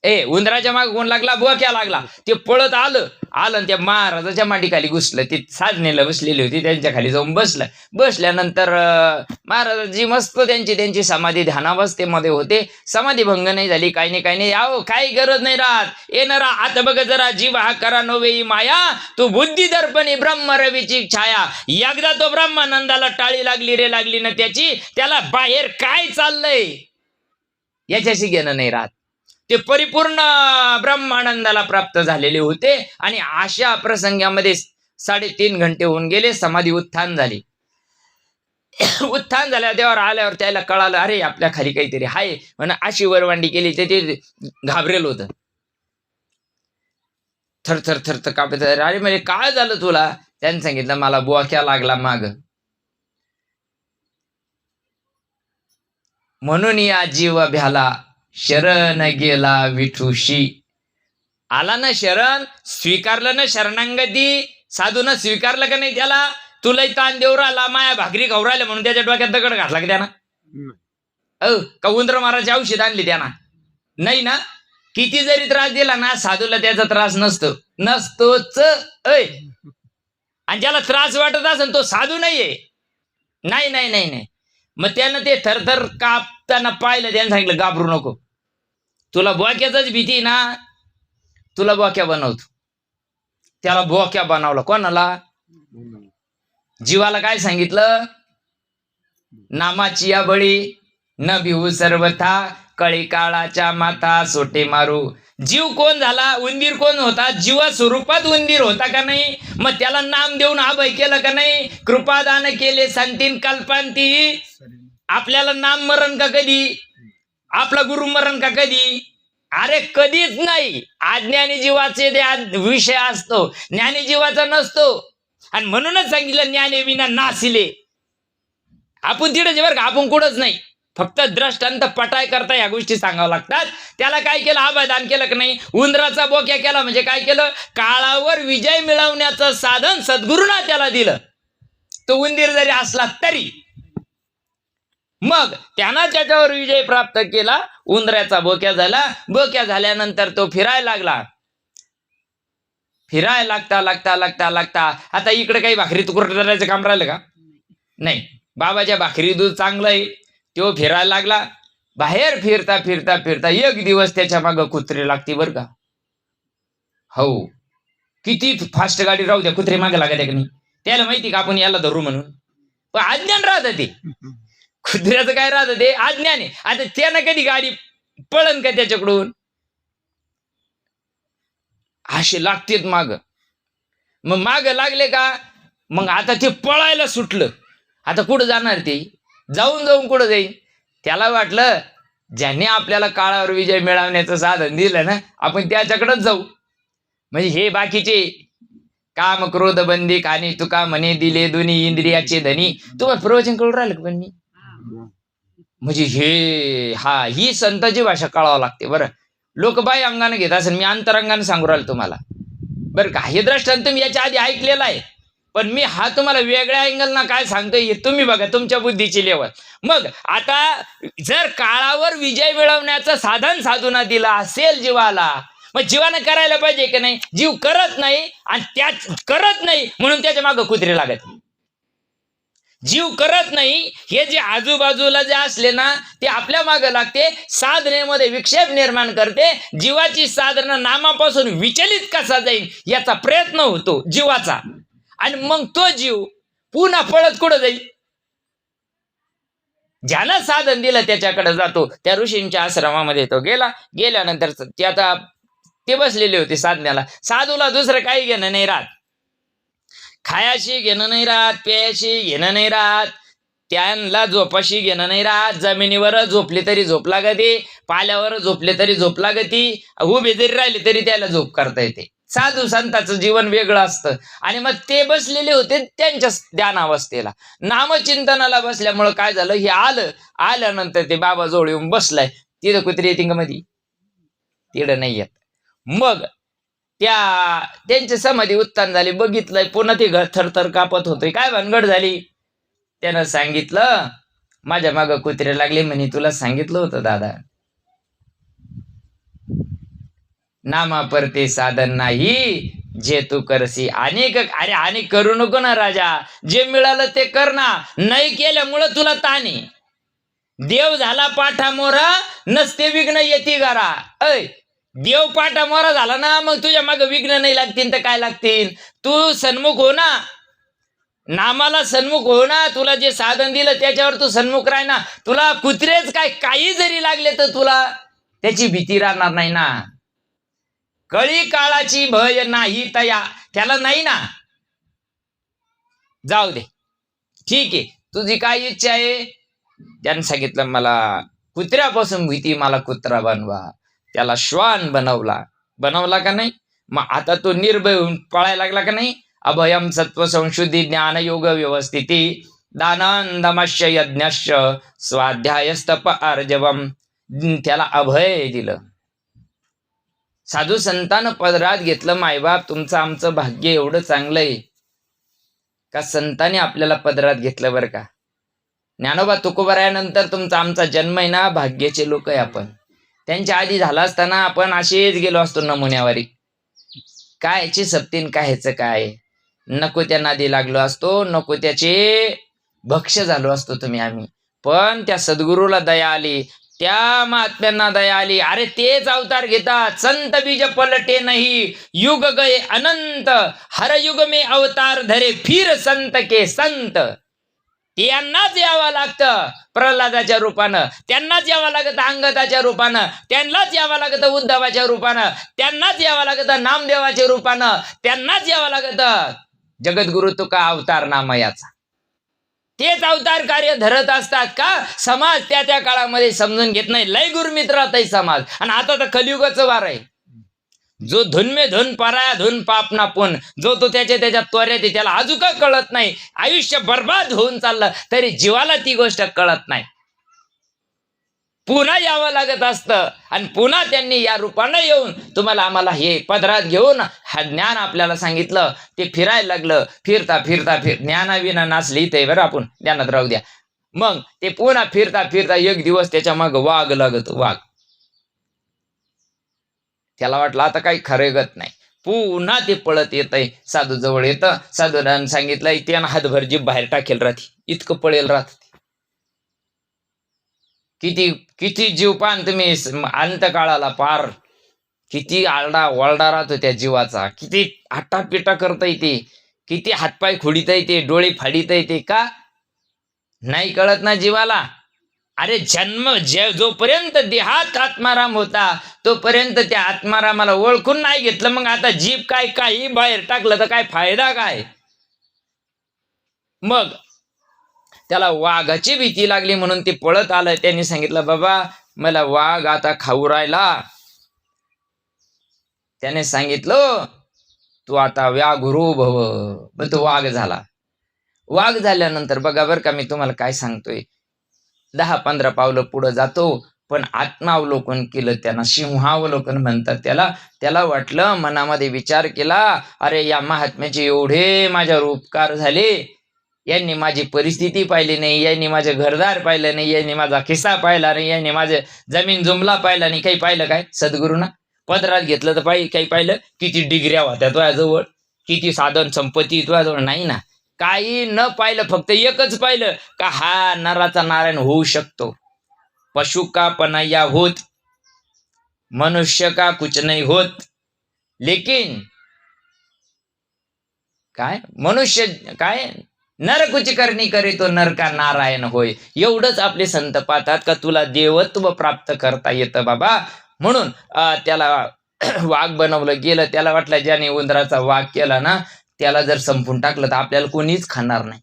उंदराच्या मागे कोण लागला, बोक्या लागला. ते पळत आलं त्या महाराजाच्या मांडीखाली घुसलं. ते साधनेला बसलेली होती, त्यांच्या खाली जाऊन बसलं. बसल्यानंतर महाराजाची मस्त त्यांची समाधी ध्यानावस्थेमध्ये होते. समाधी भंग नाही झाली, काही नाही. अहो काही गरज नाही राहत. येणारा आता बघ जरा जीव हा करा नव्हे माया, तू बुद्धी दर्पणी ब्रह्म रवीची छाया. एकदा तो ब्रह्मानंदाला टाळी लागली रे लागली ना त्याची, त्याला बाहेर काय चाललंय याच्याशी घेणं नाही राहत. ते परिपूर्ण ब्रह्मानंदाला प्राप्त झालेले होते. आणि अशा प्रसंगामध्ये 3.5 घंटे होऊन गेले, समाधी उत्थान झाली. उत्थान झाल्या देवावर आल्यावर त्याला कळालं, अरे आपल्या खाली काहीतरी हाय. म्हणून अशी वरवांडी केली, ते घाबरेल होत. थर थर कापत. अरे म्हणजे काय झालं तुला, त्यांनी सांगितलं मला बोक्या लागला माग. म्हणून या जीव भ्याला शरण गेला विठूशी. आला ना शरण, स्वीकारलं ना शरणांगती, साधून स्वीकारलं का नाही त्याला. तुलाही ताण देऊ राहिला, माया भाकरी खाऊ राहिल्या म्हणून त्याच्या डोक्यात दगड घातला का त्यानं, का उंदर माराची औषध आणली त्यानं, नाही ना. किती जरी त्रास दिला ना साधूला त्याचा त्रास नसतोच. आणि ज्याला त्रास वाटत असेल तो साधू नाहीये. नाही. मग त्यानं ते थरथर कापताना पाहिलं, त्यानं सांगितलं घाबरू नको, तुला बोक्याचाच भीती ना, तुला बोक्या बनवतो. त्याला बोक्या बनवलं. कोणाला, जीवाला काय सांगितलं, नामाची या बळी न भिवू सर्वथा, कळी काळाच्या माता सोटे मारू. जीव कोण झाला, उंदीर कोण होता, जीवा स्वरूपात उंदीर होता का नाही. मग त्याला नाम देऊन अभय केलं का नाही, कृपादान केले संतीन कल्पांती. आपल्याला नाम मरण का कधी, आपला गुरु मरण का कधी, अरे कधीच नाही. अज्ञानी जीवाचे विषय असतो, ज्ञानी जीवाचा नसतो. आणि म्हणूनच सांगितलं ज्ञाने विना नासिले. आपण तिथेच बरं का, आपण कुठंच नाही. फक्त द्रष्टांत पटाय करता या गोष्टी सांगाव्या लागतात. त्याला काय केलं, अभयदान केलं की नाही. उंदराचा बोक्या केला म्हणजे काय केलं, काळावर विजय मिळवण्याचं साधन सद्गुरूंना त्याला दिलं. तो उंदीर जरी असला तरी मग त्यानं त्याच्यावर विजय प्राप्त केला. उंदराचा बोक्या झाला. बोक्या झाल्यानंतर तो फिरायला लागला. लागता आता इकडे काही भाकरी तुकडं करायचं काम राहिलं का, नाही. बाबाच्या भाकरी दूध चांगलं आहे. तो फिरायला लागला. बाहेर फिरता एक दिवस त्याच्या मागं कुत्रे लागते बरं का. हो, किती फास्ट गाडी राहू द्या, कुत्रे मागे लागत की नाही, त्याला माहिती का आपण याला धरू म्हणून. पण अज्ञान राहतं ते, कुत्र्याचं काय राहतं ते अज्ञान आहे. आता त्यानं कधी गाडी पळन का त्याच्याकडून, असे लागतेत माग. मग माग लागले का, मग आता ते पळायला सुटलं. आता कुठं जाणार ते, जाऊन जाऊन कुठं जाईल. त्याला वाटलं ज्याने आपल्याला काळावर विजय मिळवण्याचं साधन दिलं ना, आपण त्याच्याकडेच जाऊ. म्हणजे हे बाकीचे काम क्रोध बंदी खाणी तुका म्हणे दिले दोन्ही इंद्रियाचे धनी. तुम्हाला प्रवचन कळून राहिलं का पण मी, म्हणजे ही संतांची भाषा कळावं लागते बरं. लोक बाय अंगाने घेत असेल, मी अंतरंगाने सांगू राहिलो तुम्हाला बरं का. हे दृष्टांत मी याच्या आधी ऐकलेला आहे, पण मी हा तुम्हाला वेगळ्या अँगल ना काय सांगतोय हे तुम्ही बघा, तुमच्या बुद्धीची लेवल. मग आता जर काळावर विजय मिळवण्याचं साधन साधून दिला असेल जीवाला, मग जीवानं करायला पाहिजे की नाही. जीव करत नाही आणि त्याच करत नाही म्हणून त्याच्या मागे कुत्रे लागत. जीव करत नाही हे जे आजूबाजूला जे असले ना ते आपल्या मागे लागते, साधनेमध्ये विक्षेप निर्माण करते. जीवाची साधना नामापासून विचलित कसा जाईल याचा प्रयत्न होतो जीवाचा, आणि मग तो जीव पुन्हा पळत कुठं जाईल. ज्यानं साधन दिलं त्याच्याकडे जातो. त्या ऋषींच्या आश्रमामध्ये तो गेला. गेल्यानंतर ते आता ते बसलेले होते साधण्याला. साधूला दुसरं काही घेणं नाही राहत, खायाशी घेणं नाही राहत, प्यायशी घेणं नाही राहत, त्यांना झोपाशी घेणं नाही राहत. जमिनीवर झोपली तरी झोप लागते, पाल्यावर झोपले तरी झोप लागती, उभे जरी राहिले तरी त्याला झोप करता येते. साधू संतांचं जीवन वेगळं असतं. आणि मग ते बसलेले होते त्यांच्या ध्यानावस्थेला, नामचिंतनाला बसल्यामुळं काय झालं, हे आल्यानंतर ते बाबा जवळ येऊन बसलाय. तिथं कुत्री येते का मध्ये, तिथं नाही येत. मग त्यांची समाधी उत्तान झाली. बघितलंय पुन्हा ते घर थरथर कापत होते. काय भानगड झाली, त्यानं सांगितलं माझ्या मागं कुत्रे लागले म्हणे. तुला सांगितलं होतं दादा, नामा परते साधन नाही जे तू करसी अनेक. अरे अनेक करू नको ना राजा, जे मिळालं ते कर ना. नाही केल्यामुळं तुला ताणे. देव झाला पाठा मोरा नसते विघ्न येती घरा. देव पाठा मोरा झाला ना, मग तुझ्या मागे विघ्न नाही लागतील तर काय लागतील. तू सन्मुख हो ना, नामाला सन्मुख हो ना. तुला जे साधन दिलं त्याच्यावर तू सन्मुख राह ना. तुला कुत्रेच काय काही जरी लागले तर तुला त्याची भीती राहणार नाही ना. कळी काळाची भय नाही तया, त्याला नाही ना. जाऊ दे, ठीक आहे, तुझी काय इच्छा आहे. त्यानं सांगितलं मला कुत्र्यापासून भीती, मला कुत्रा बनवा. त्याला श्वान बनवला का नाही. मग आता तो निर्भय होऊन पळायला लागला का नाही. अभयम सत्व संशुद्धी ज्ञान योग व्यवस्थिती दानंदमश्य यज्ञश्च स्वाध्यायस्तप अर्जवम. त्याला अभय दिलं. साधू संतानं पदरात घेतलं. मायबाप तुमचं आमचं भाग्य एवढं चांगलं आहे का संतांनी आपल्याला पदरात घेतलं बरं का. ज्ञानोबा तुकोबारायानंतर तुमचा आमचा जन्म आहे ना, भाग्याचे लोक आहे आपण. त्यांच्या आधी झाला असताना आपण असेच गेलो असतो नमुन्यावारी. काय याची सप्तीन काय ह्याचं काय, नको त्या नादी लागलो असतो, नको त्याचे भक्ष झालो असतो तुम्ही आम्ही. पण त्या सद्गुरूला दया आली, त्या महात्म्यांना दया आली. अरे तेच अवतार घेतात. संत बीज पलटे नाही युग गए अनंत, हर युग में अवतार धरे फिर संत के संत. त्यांनाच यावं लागतं प्रल्हादाच्या रूपानं, त्यांनाच यावं लागतं अंगदाच्या रूपानं, त्यांनाच यावं लागतं उद्धवाच्या रूपानं, त्यांनाच यावं लागतं नामदेवाच्या रूपानं, त्यांनाच यावं लागतं जगद्गुरु तुका अवतार नामयाचा. तेच अवतार कार्य धरत असतात का समाज त्या त्या काळामध्ये समजून घेत नाही. लय गुरुमित्रात आहे समाज. आणि आता तर कलियुगाचं वार आहे. जो धुन में धुन पराया धुन पाप ना पुन, जो तो त्याच्या त्वऱ्यात आहे त्याला अजून का कळत नाही. आयुष्य बर्बाद होऊन चाललं तरी जीवाला ती गोष्ट कळत नाही. पुन्हा यावं लागत असतं आणि पुन्हा त्यांनी या रूपानं येऊन तुम्हाला आम्हाला हे पदरात घेऊन हा ज्ञान आपल्याला सांगितलं. ते फिरायला लागलं. फिरता ज्ञानाविना नाचली इथे बरं, आपण ज्ञानात राहू द्या. मग ते पुन्हा फिरता एक दिवस त्याच्या मग वाघ लागत. वाघ त्याला वाटलं आता काही खरेगत नाही. पुन्हा ते पळत येतंय, साधू जवळ येतं. साधूनं सांगितलं त्यानं हातभर जीभ बाहेर टाकेल राहते, इतकं पळेल राहत. किती जीव पान तुम्ही अंत काळाला पार किती आरडा ओरडा राहतो त्या जीवाचा, किती आटापिटा करता येते, किती हातपाय खोडीता येते, डोळे फाडीता येते. का नाही कळत ना जीवाला? अरे जोपर्यंत देहात आत्माराम होता तोपर्यंत त्या आत्मारामाला ओळखून नाही घेतलं, मग आता जीभ काय काही बाहेर टाकलं तर काय फायदा काय? मग त्याला वाघाची भीती लागली म्हणून ते पळत आलं. त्यांनी सांगितलं, बाबा मला वाघ आता खाऊ राहिला. त्याने सांगितलं, तू आता व्याघ्रो भव. मग तो वाघ झाला. वाघ झाल्यानंतर बघा बरं का, मी तुम्हाला काय सांगतोय, 10-15 पावलं पुढे जातो, पण आत्मावलोकन केलं. त्यांना सिंहावलोकन म्हणतात त्याला. त्याला वाटलं, मनामध्ये विचार केला, अरे या महात्म्याचे एवढे माझ्यावर उपकार झाले, यांनी माझी परिस्थिती पाहिली नाही, यांनी माझे घरदार पाहिलं नाही, यांनी माझा खिस्सा पाहिला नाही, यांनी माझे जमीन जुमला पाहिला नाही. काही पाहिलं काय सद्गुरूंना? पदरात घेतलं तर काही पाहिलं? किती डिग्र्या होत्या तुझ्याजवळ, किती साधन संपत्ती तुझ्याजवळ? नाही ना, काही न पाहिलं. फक्त एकच पाहिलं का हा नराचा नारायण होऊ शकतो. पशु का पनाया होत, मनुष्य का कुछ नहीं होत, लेकिन काय मनुष्य काय नर कुछ करणी करे तो नर का नारायण होय. एवढंच आपले संत पाहतात का तुला देवत्व प्राप्त करता येतं बाबा. म्हणून त्याला वाघ बनवलं गेलं. त्याला वाटलं ज्याने उंदराचा वाघ केला ना, त्याला जर संपून टाकलं तर आपल्याला कोणीच खाणार नाही.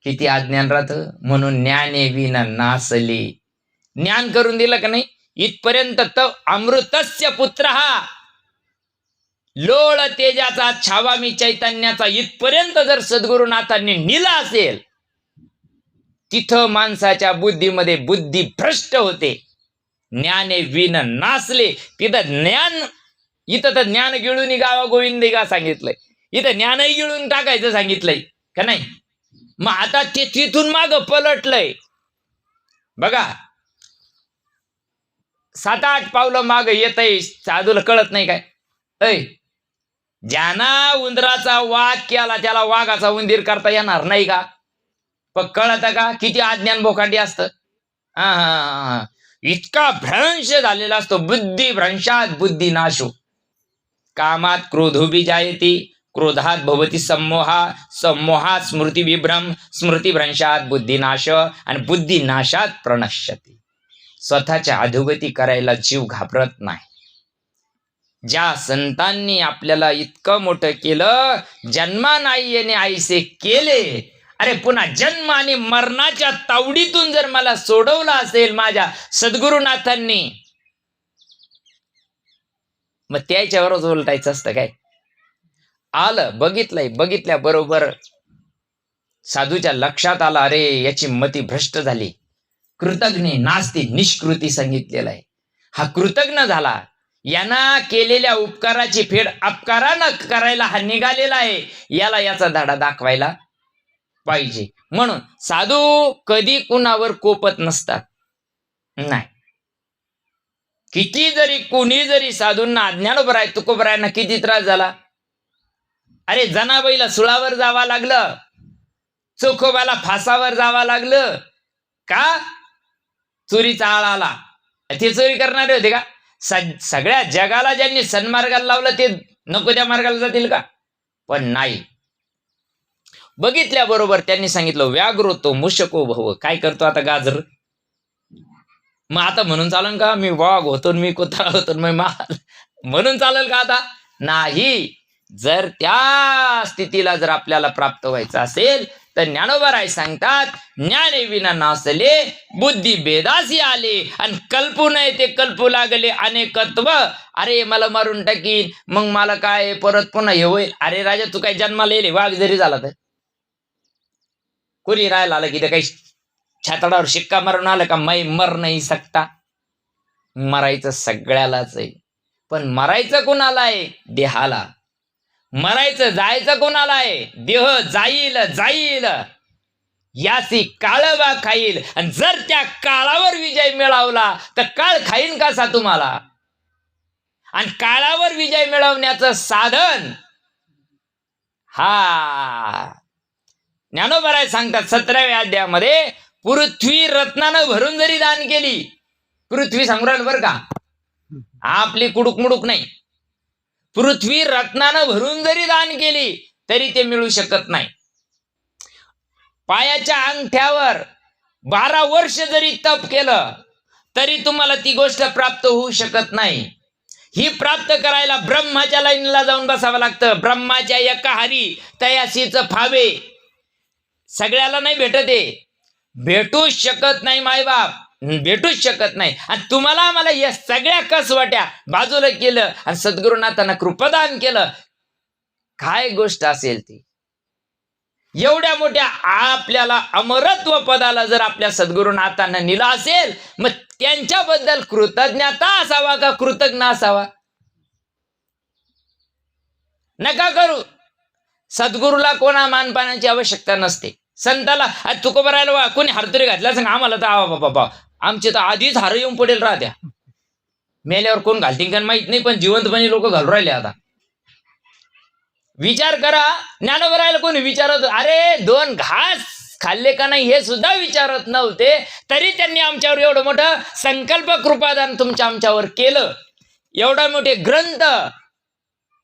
किती अज्ञान राहतं. म्हणून ज्ञाने विना नासले. ज्ञान करून दिलं का नाही, इथपर्यंत तर अमृतस्य पुत्र हा लोळ तेजाचा छावा मी चैतन्याचा, इथपर्यंत जर सद्गुरुनाथांनी नेला असेल, तिथं माणसाच्या बुद्धीमध्ये बुद्धी भ्रष्ट होते. ज्ञाने विन नासले. तिथं ज्ञान, इथं तर ज्ञान गिळून गावा गोविंदी गा सांगितलंय, इथं ज्ञानही गिळून टाकायचं सांगितलंय का नाही? मग आता ते तिथून माग पलटलंय बघा. 7-8 पावलं माग येतय. साधूला कळत नाही काय? ऐ, ज्याना उंदराचा वाघ केला त्याला वाघाचा उंदीर करता येणार नाही का? पण कळत का किती अज्ञान बोकांडी असतं? हा, इतका भ्रंश झालेला असतो. बुद्धी भ्रंशात बुद्धी नाशो. कामात क्रोधोबी जायती, क्रोधात भवती सम्मोहा, सम्मोहात स्मृती विभ्रम, स्मृती भ्रंशात बुद्धिनाश, आणि बुद्धिनाशात प्रणश्यती. स्वतःच्या अधोगती करायला जीव घाबरत नाही. ज्या संतांनी आपल्याला इतकं मोठं केलं, जन्मा नाही येणे आईसे केले, अरे पुन्हा जन्म आणि मरणाच्या तावडीतून जर मला सोडवलं असेल माझ्या सद्गुरुनाथांनी, मग त्याच्यावरच उलटायचं असतं काय? आलं, बघितल्या बरोबर साधूच्या लक्षात आला, अरे याची मती भ्रष्ट झाली. कृतज्ञ नास्ती निष्कृती सांगितलेलं आहे. हा कृतज्ञ झाला, यांना केलेल्या उपकाराची फेड अपकारानं करायला हा निघालेला आहे. याला याचा धडा दाखवायला पाहिजे. म्हणून साधू कधी कुणावर कोपत नसतात. नाही, किती जरी कोणी जरी साधूंना, ज्ञानोबराय तुकोबरायांना किती त्रास झाला. अरे जनाबाईला सुळावर जावं लागलं, चोखोबाला फासावर जावं लागलं. का? चोरीचा आळ आला. ते चोरी करणारे होते का? सगळ्या जगाला ज्यांनी सन्मार्गाला लावलं ते नको त्या मार्गाला जातील का? पण नाही. बघितल्याबरोबर त्यांनी सांगितलं, व्याघ्रो तो मूषको भव. काय करतो आता गाजर? मग आता म्हणून चालेल का मी वाघ होतो, मी कुत्रा होतो, मी म्हणून चालेल का आता? नाही. जर त्या स्थितीला जर आपल्याला प्राप्त व्हायचं असेल तर ज्ञानोबराय सांगतात, ज्ञाने विना नासले, बुद्धी बेदासी आले, आणि कल्पू नये ते कल्पू लागले अनेकत्व. अरे मला मारून टाकीन, मग मला काय परत पुन्हा हे होईल. अरे राजा, तू काय जन्माला येईल वाघ जरी झाला तर? कोणी राहायला आलं की ते काही छातडावर शिक्का मारून आलं का मै मर नाही सकता? मरायचं सगळ्यालाच आहे, पण मरायचं कोणाला आहे? देहाला. मरायचं जायचं कोणाला आहे? देह जाईल जाईल, यासी काळवा खाईल. आणि जर त्या काळावर विजय मिळवला तर काळ खाईन कसा तुम्हाला? आणि काळावर विजय मिळवण्याचं साधन हा ज्ञानोबराय सांगतात 17व्या अध्यायामध्ये, पृथ्वी रत्नानं भरून जरी दान केली पृथ्वी सांगू राहिलं बरं का, आपली कुडूक मुडूक नाही. पृथ्वी रत्नानं भरून जरी दान केली तरी ते मिळू शकत नाही. पायाच्या अंगठ्यावर 12 वर्ष जरी तप केलं तरी तुम्हाला ती गोष्ट प्राप्त होऊ शकत नाही. ही प्राप्त करायला ब्रह्माच्या लाईनला जाऊन बसावं लागतं. ब्रह्माच्या एका हारी तयासीच फावे. सगळ्याला नाही भेटत आहे, भेटूच शकत नाही मायबाप, भेटूच शकत नाही. आणि तुम्हाला आम्हाला या सगळ्या कसवट्या बाजूला केलं आणि सद्गुरुनाथांना कृपादान केलं. काय गोष्ट असेल ती. एवढ्या मोठ्या आपल्याला अमरत्व पदाला जर आपल्या सद्गुरुनाथांना नेलं असेल, मग त्यांच्याबद्दल कृतज्ञता असावा का कृतज्ञ असावा? नका करू. सद्गुरूला कोणा मानपानाची आवश्यकता नसते. संताला आज तुकोबा राहिला कोणी हारतुरी घातला सांग आम्हाला तर आवा बाबा, आमचे तर आधीच हार येऊन पडेल राहत्या. मेल्यावर कोण घालतील का माहित नाही, पण जिवंतपणे लोक घालू राहिले. आता विचार करा, ज्ञानोबा राहिला कोणी विचारत, अरे 2 घास खाल्ले का नाही हे सुद्धा विचारत नव्हते, तरी त्यांनी आमच्यावर एवढं मोठं संकल्प कृपादान तुमच्या आमच्यावर केलं. एवढा मोठे ग्रंथ,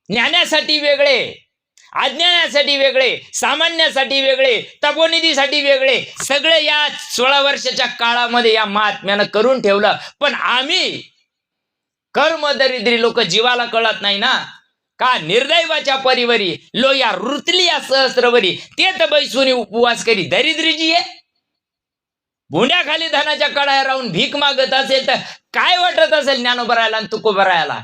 ज्ञानासाठी वेगळे, अज्ञानासाठी वेगळे, सामान्यासाठी वेगळे, तपोनिधीसाठी वेगळे, सगळे या 16 वर्षाच्या काळामध्ये या महात्म्यानं करून ठेवलं. पण आम्ही कर्मदरिद्री लोक, जीवाला कळत नाही ना का, निर्दैवाच्या परिवरी लोया रुतली या सहस्रवरी, ते तर बैसुनी उपवास करी दरिद्रीजी आहे. भुंड्याखाली धनाच्या कडाया राहून भीक मागत असेल तर काय वाटत असेल ज्ञानोबा राहायला आणि तुकोबा राहायला.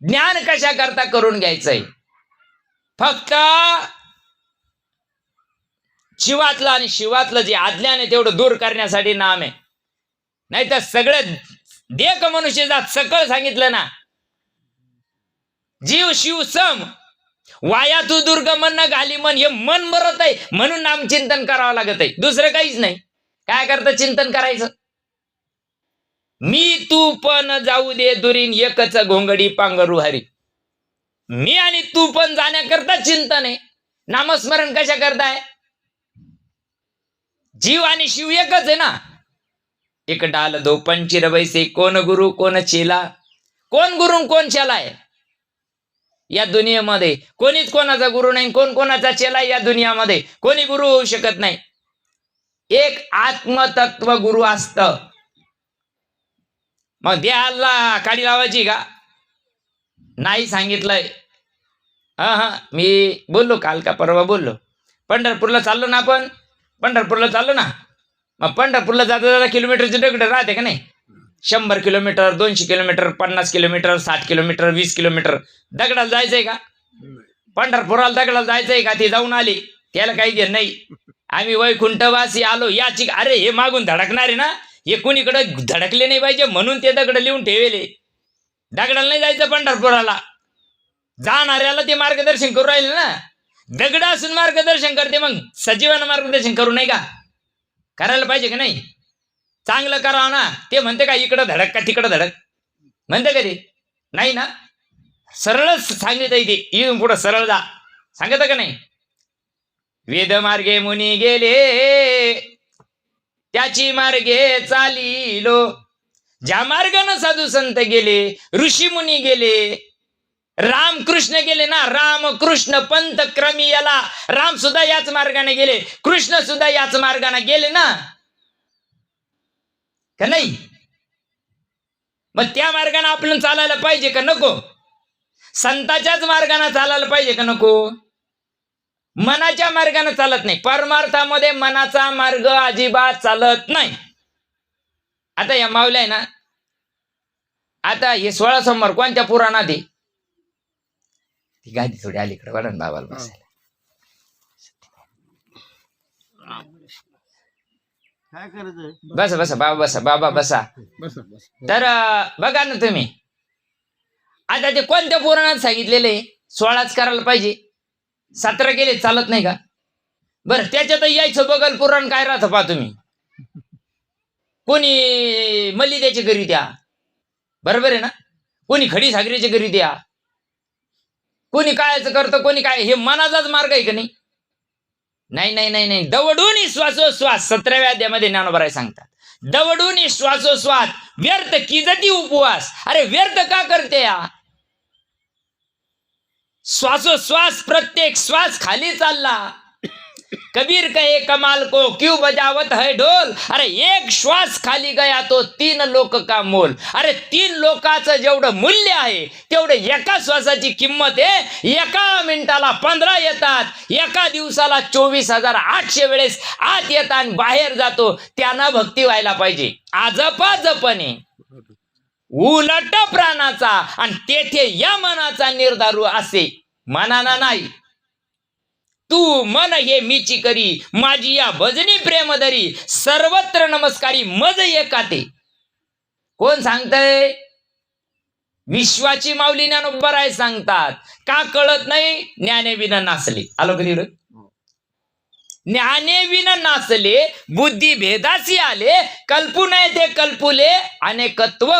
ज्ञान कशा करता करून घ्यायचंय, फक्त शिवातलं आणि शिवातलं जे अज्ञान आहे तेवढं दूर करण्यासाठी नाम आहे. नाही तर सगळं देख मनुष्य जात सकळ सांगितलं ना, जीव शिव सम वाया तू दुर्ग मन न घाली मन. हे मन मरत आहे म्हणून नाम चिंतन करावं लागत आहे, दुसरं काहीच नाही. काय करतं चिंतन करायचं, मी तू पण जाऊ दे दुरीन एकच घोंगडी पांघरू हरी. मी आणि तू पण जाण्याकरता चिंतन आहे. नामस्मरण कशा करताय, जीव आणि शिव एकच आहे ना. एक डाल दो पंचिर वैसे, कोण गुरु कोण चेला, कोण गुरु कोण चेला आहे या दुनियेमध्ये. कोणीच कोणाचा गुरु नाही, कोण कोणाचा चेला आहे या दुनियामध्ये. कोणी गुरु होऊ शकत नाही. एक आत्मतत्व गुरु असत. मग देहाला काडी लावायची का नाही सांगितलंय. मी बोललो काल का परवा बोललो, पंढरपूरला चाललो ना आपण, पंढरपूरला चाललो ना, मग पंढरपूरला जाता जाता किलोमीटरचे दगड राहते का नाही. 100 kilometre, 200 kilometre, 50 kilometre, 60 kilometre, 20 kilometre दगडाला जायचंय का? पंढरपुराला दगडाला जायचंय का? ती जाऊन आली, त्याला काही घेणं नाही. आम्ही वैकुंठवासी आलो याची, अरे हे मागून धडकणारे ना, हे कुणीकडे धडकले नाही पाहिजे म्हणून ते दगड लिहून ठेवले. दगडाला नाही जायचं पंढरपुराला, जाणाऱ्याला ते मार्गदर्शन करू राहिले ना. दगड असून मार्गदर्शन करते, मग सजीवानं मार्गदर्शन करू नाही का? करायला पाहिजे का नाही? चांगलं करावं ना. ते म्हणते का इकडं धडक का तिकडं धडक, म्हणते का ते? नाही ना, सरळच सांगितलं ते, इथून पुढं सरळ जा सांगत का नाही. वेद मार्गे मुनी गेले त्याची मार्गे चालिलो, ज्या मार्गाने साधू संत गेले, ऋषी मुनी गेले, रामकृष्ण गेले ना, रामकृष्ण पंथ क्रमी याला. राम सुद्धा याच मार्गाने गेले, कृष्ण सुद्धा याच मार्गाने गेले ना, का नाही? मग त्या मार्गाने आपण चालायला पाहिजे का नको? संताच्याच मार्गाने चालायला पाहिजे का नको? मनाच्या मार्गाने चालत नाही. परमार्थामध्ये मनाचा मार्ग अजिबात चालत नाही. आता या मावल्या आहे ना, आता हे 16 सोमवार कोणत्या पुराणात आहे? ती गादी थोडी अलीकडे वाढन बाबाला बसायला. काय करायचं? बसा बसा बाबा, बसा बाबा बसा. तर बघा ना तुम्ही, आता ते कोणत्या पुराणात सांगितलेले 16च करायला पाहिजे, 17 केले चालत नाही का? बरं त्याच्यात यायचं बगल पुराण काय राहतं पहा तुम्ही. कोणी मलिद्याच्या घरी द्या, बरोबर आहे ना, कोणी खडी सागरीच्या घरी द्या, कोणी कायचं करतं, कोणी काय. हे मनाचाच मार्ग आहे का नाही? नाही नाही नाही नाही, दवडून श्वासोश्वास 17व्या अध्यायामध्ये ज्ञानोबराय सांगतात. दवडून श्वासोश्वास व्यर्थ किजती उपवास. अरे व्यर्थ का करते या? श्वासोश्वास प्रत्येक श्वास खाली चालला. कबीर कहे कमाल को क्यों बजावत है ढोल. अरे एक श्वास खाली गया तो 3 लोक का मोल. अरे 3 लोकाचं जेवढं मूल्य आहे तेवढं एका श्वासाची किंमत आहे. एका मिनिटाला 15 येतात, एका दिवसाला 24,800 वेळेस आत येतात आणि बाहेर जातो. त्यांना भक्ती व्हायला पाहिजे. आजपा जपणे उलट प्राणाचा आणि तेथे या मनाचा निर्धारू असे. मनाना नाही. तू मन हे मीची करी माझी या भजनी प्रेमधरी सर्वत्र नमस्कारी मज एकाते. कोण सांगतय? विश्वाची माऊली ज्ञानोबराय सांगतात. का कळत नाही? ज्ञानेविन नासले. आलो कधी ज्ञानेविन नासले बुद्धी भेदासी आले कल्पू नये ते कल्पुले अनेकत्व.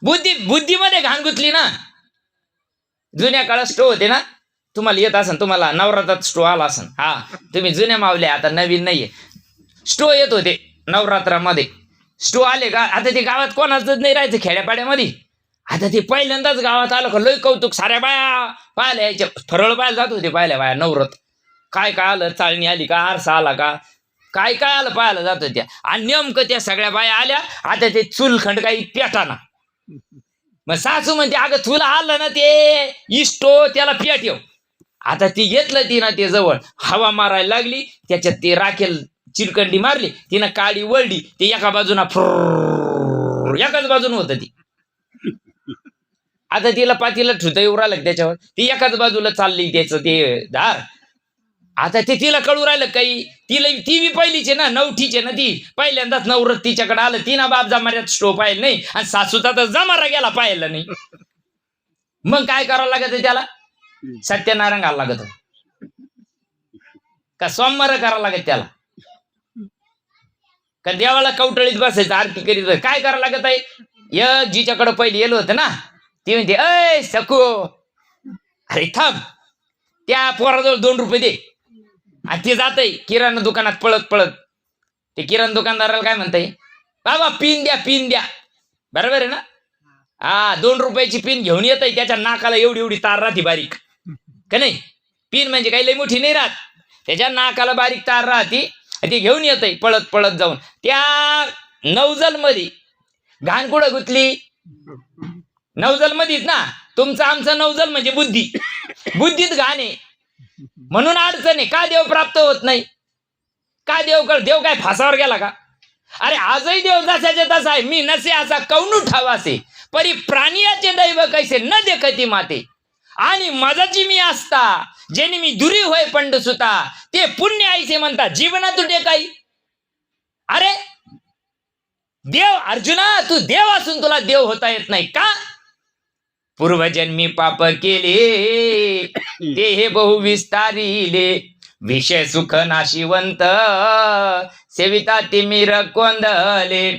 बुद्धीमध्ये घाण गुतली ना. जुन्या काळात स्टो होते ना, तुम्हाला येत असन, तुम्हाला नवरात्रात स्टो आला असन. हा, तुम्ही जुन्या मावले, आता नवीन नाहीये. स्टो येत होते नवरात्रामध्ये. स्टो आले का आता ते गावात कोणाच नाही राहायचं खेड्यापाड्यामध्ये. आता ते पहिल्यांदाच गावात आलं का लय कौतुक. साऱ्या बाया पाहिल्या यायच्या, फरळ पाहायला जात होते पाहिल्या बाया. नवरात काय काय आलं, चाळणी आली का, आरसा आला का, काय काय आलं पाहायला जात होत्या. आणि नेमकं त्या सगळ्या बाया आल्या. आता ते चुलखंड काही पेटाना. मग सासू म्हणते अगं तुला आलं ना ते इष्टो, त्याला पेटव. आता ती घेतलं तिनं ते जवळ, हवा मारायला लागली, त्याच्यात ते राखेल चिरकंडी मारली, तिनं काडी वळली, ते एका बाजूला एकाच बाजून होत ती. आता तिला पातीला ठुता येऊ राहिलं त्याच्यावर, ती एकाच बाजूला चालली त्याचं ते धार. आता ते तिला कळू राहिलं काही. ती बी पहिलीचे ना, नवठीचे ना, ती पहिल्यांदाच नवरत तिच्याकडे आलं. तिनं बाप जमाऱ्यात स्टो पाहिलं नाही आणि सासूचा तर जमारा गेला पाहिला नाही. मग काय करावं लागत त्याला? सत्यनारायण घालावं लागत का सोमवार करावं लागत त्याला? का देवाला कवटळीत बसायचं आरती करीत? काय करावं लागत आहे? जिच्याकडे पहिले येलो होतं ना, ती म्हणते अय सखो, अरे थांब, त्या पोराजवळ 2 रुपये दे. आणि ते जातय किराणा दुकानात पळत पळत. ते किराणा दुकानदाराला काय म्हणताय? बाबा पिन द्या, पिन द्या. बरोबर आहे ना? हा, 2 रुपयाची पिन घेऊन येत आहे. त्याच्या नाकाला एवढी एवढी तार राहते बारीक, का नाही? पिन म्हणजे काही लई मोठी नाही राहत, त्याच्या नाकाला बारीक तार राहते. ते घेऊन येत आहे पळत पळत जाऊन. त्या नवजल मध्ये घाण कुठं गुतली? नवजल मध्येच ना. तुमचं आमचं नवजल म्हणजे बुद्धी. बुद्धीत घाण आहे म्हणून अडचण आहे. का देव प्राप्त होत नाही? का देव काय फासावर गेला का? अरे आजही देव जसाच्या तसा आहे. मी नसे असा कौनू ठावासे परी प्राणियाचे दैव कैसे न देखती माते. आणि माझाची मी असता जेणे मी दुरी होय पंड सुता ते पुण्य आईसे म्हणतात जीवना तुटे काही. अरे देव, अर्जुना तू देव असून तुला देव होता येत नाही का? पूर्वजन्मी पाप केले ते हे बहु विस्तारिले विषय सुख नाशिवंत सेविता तिमिर कोंदले.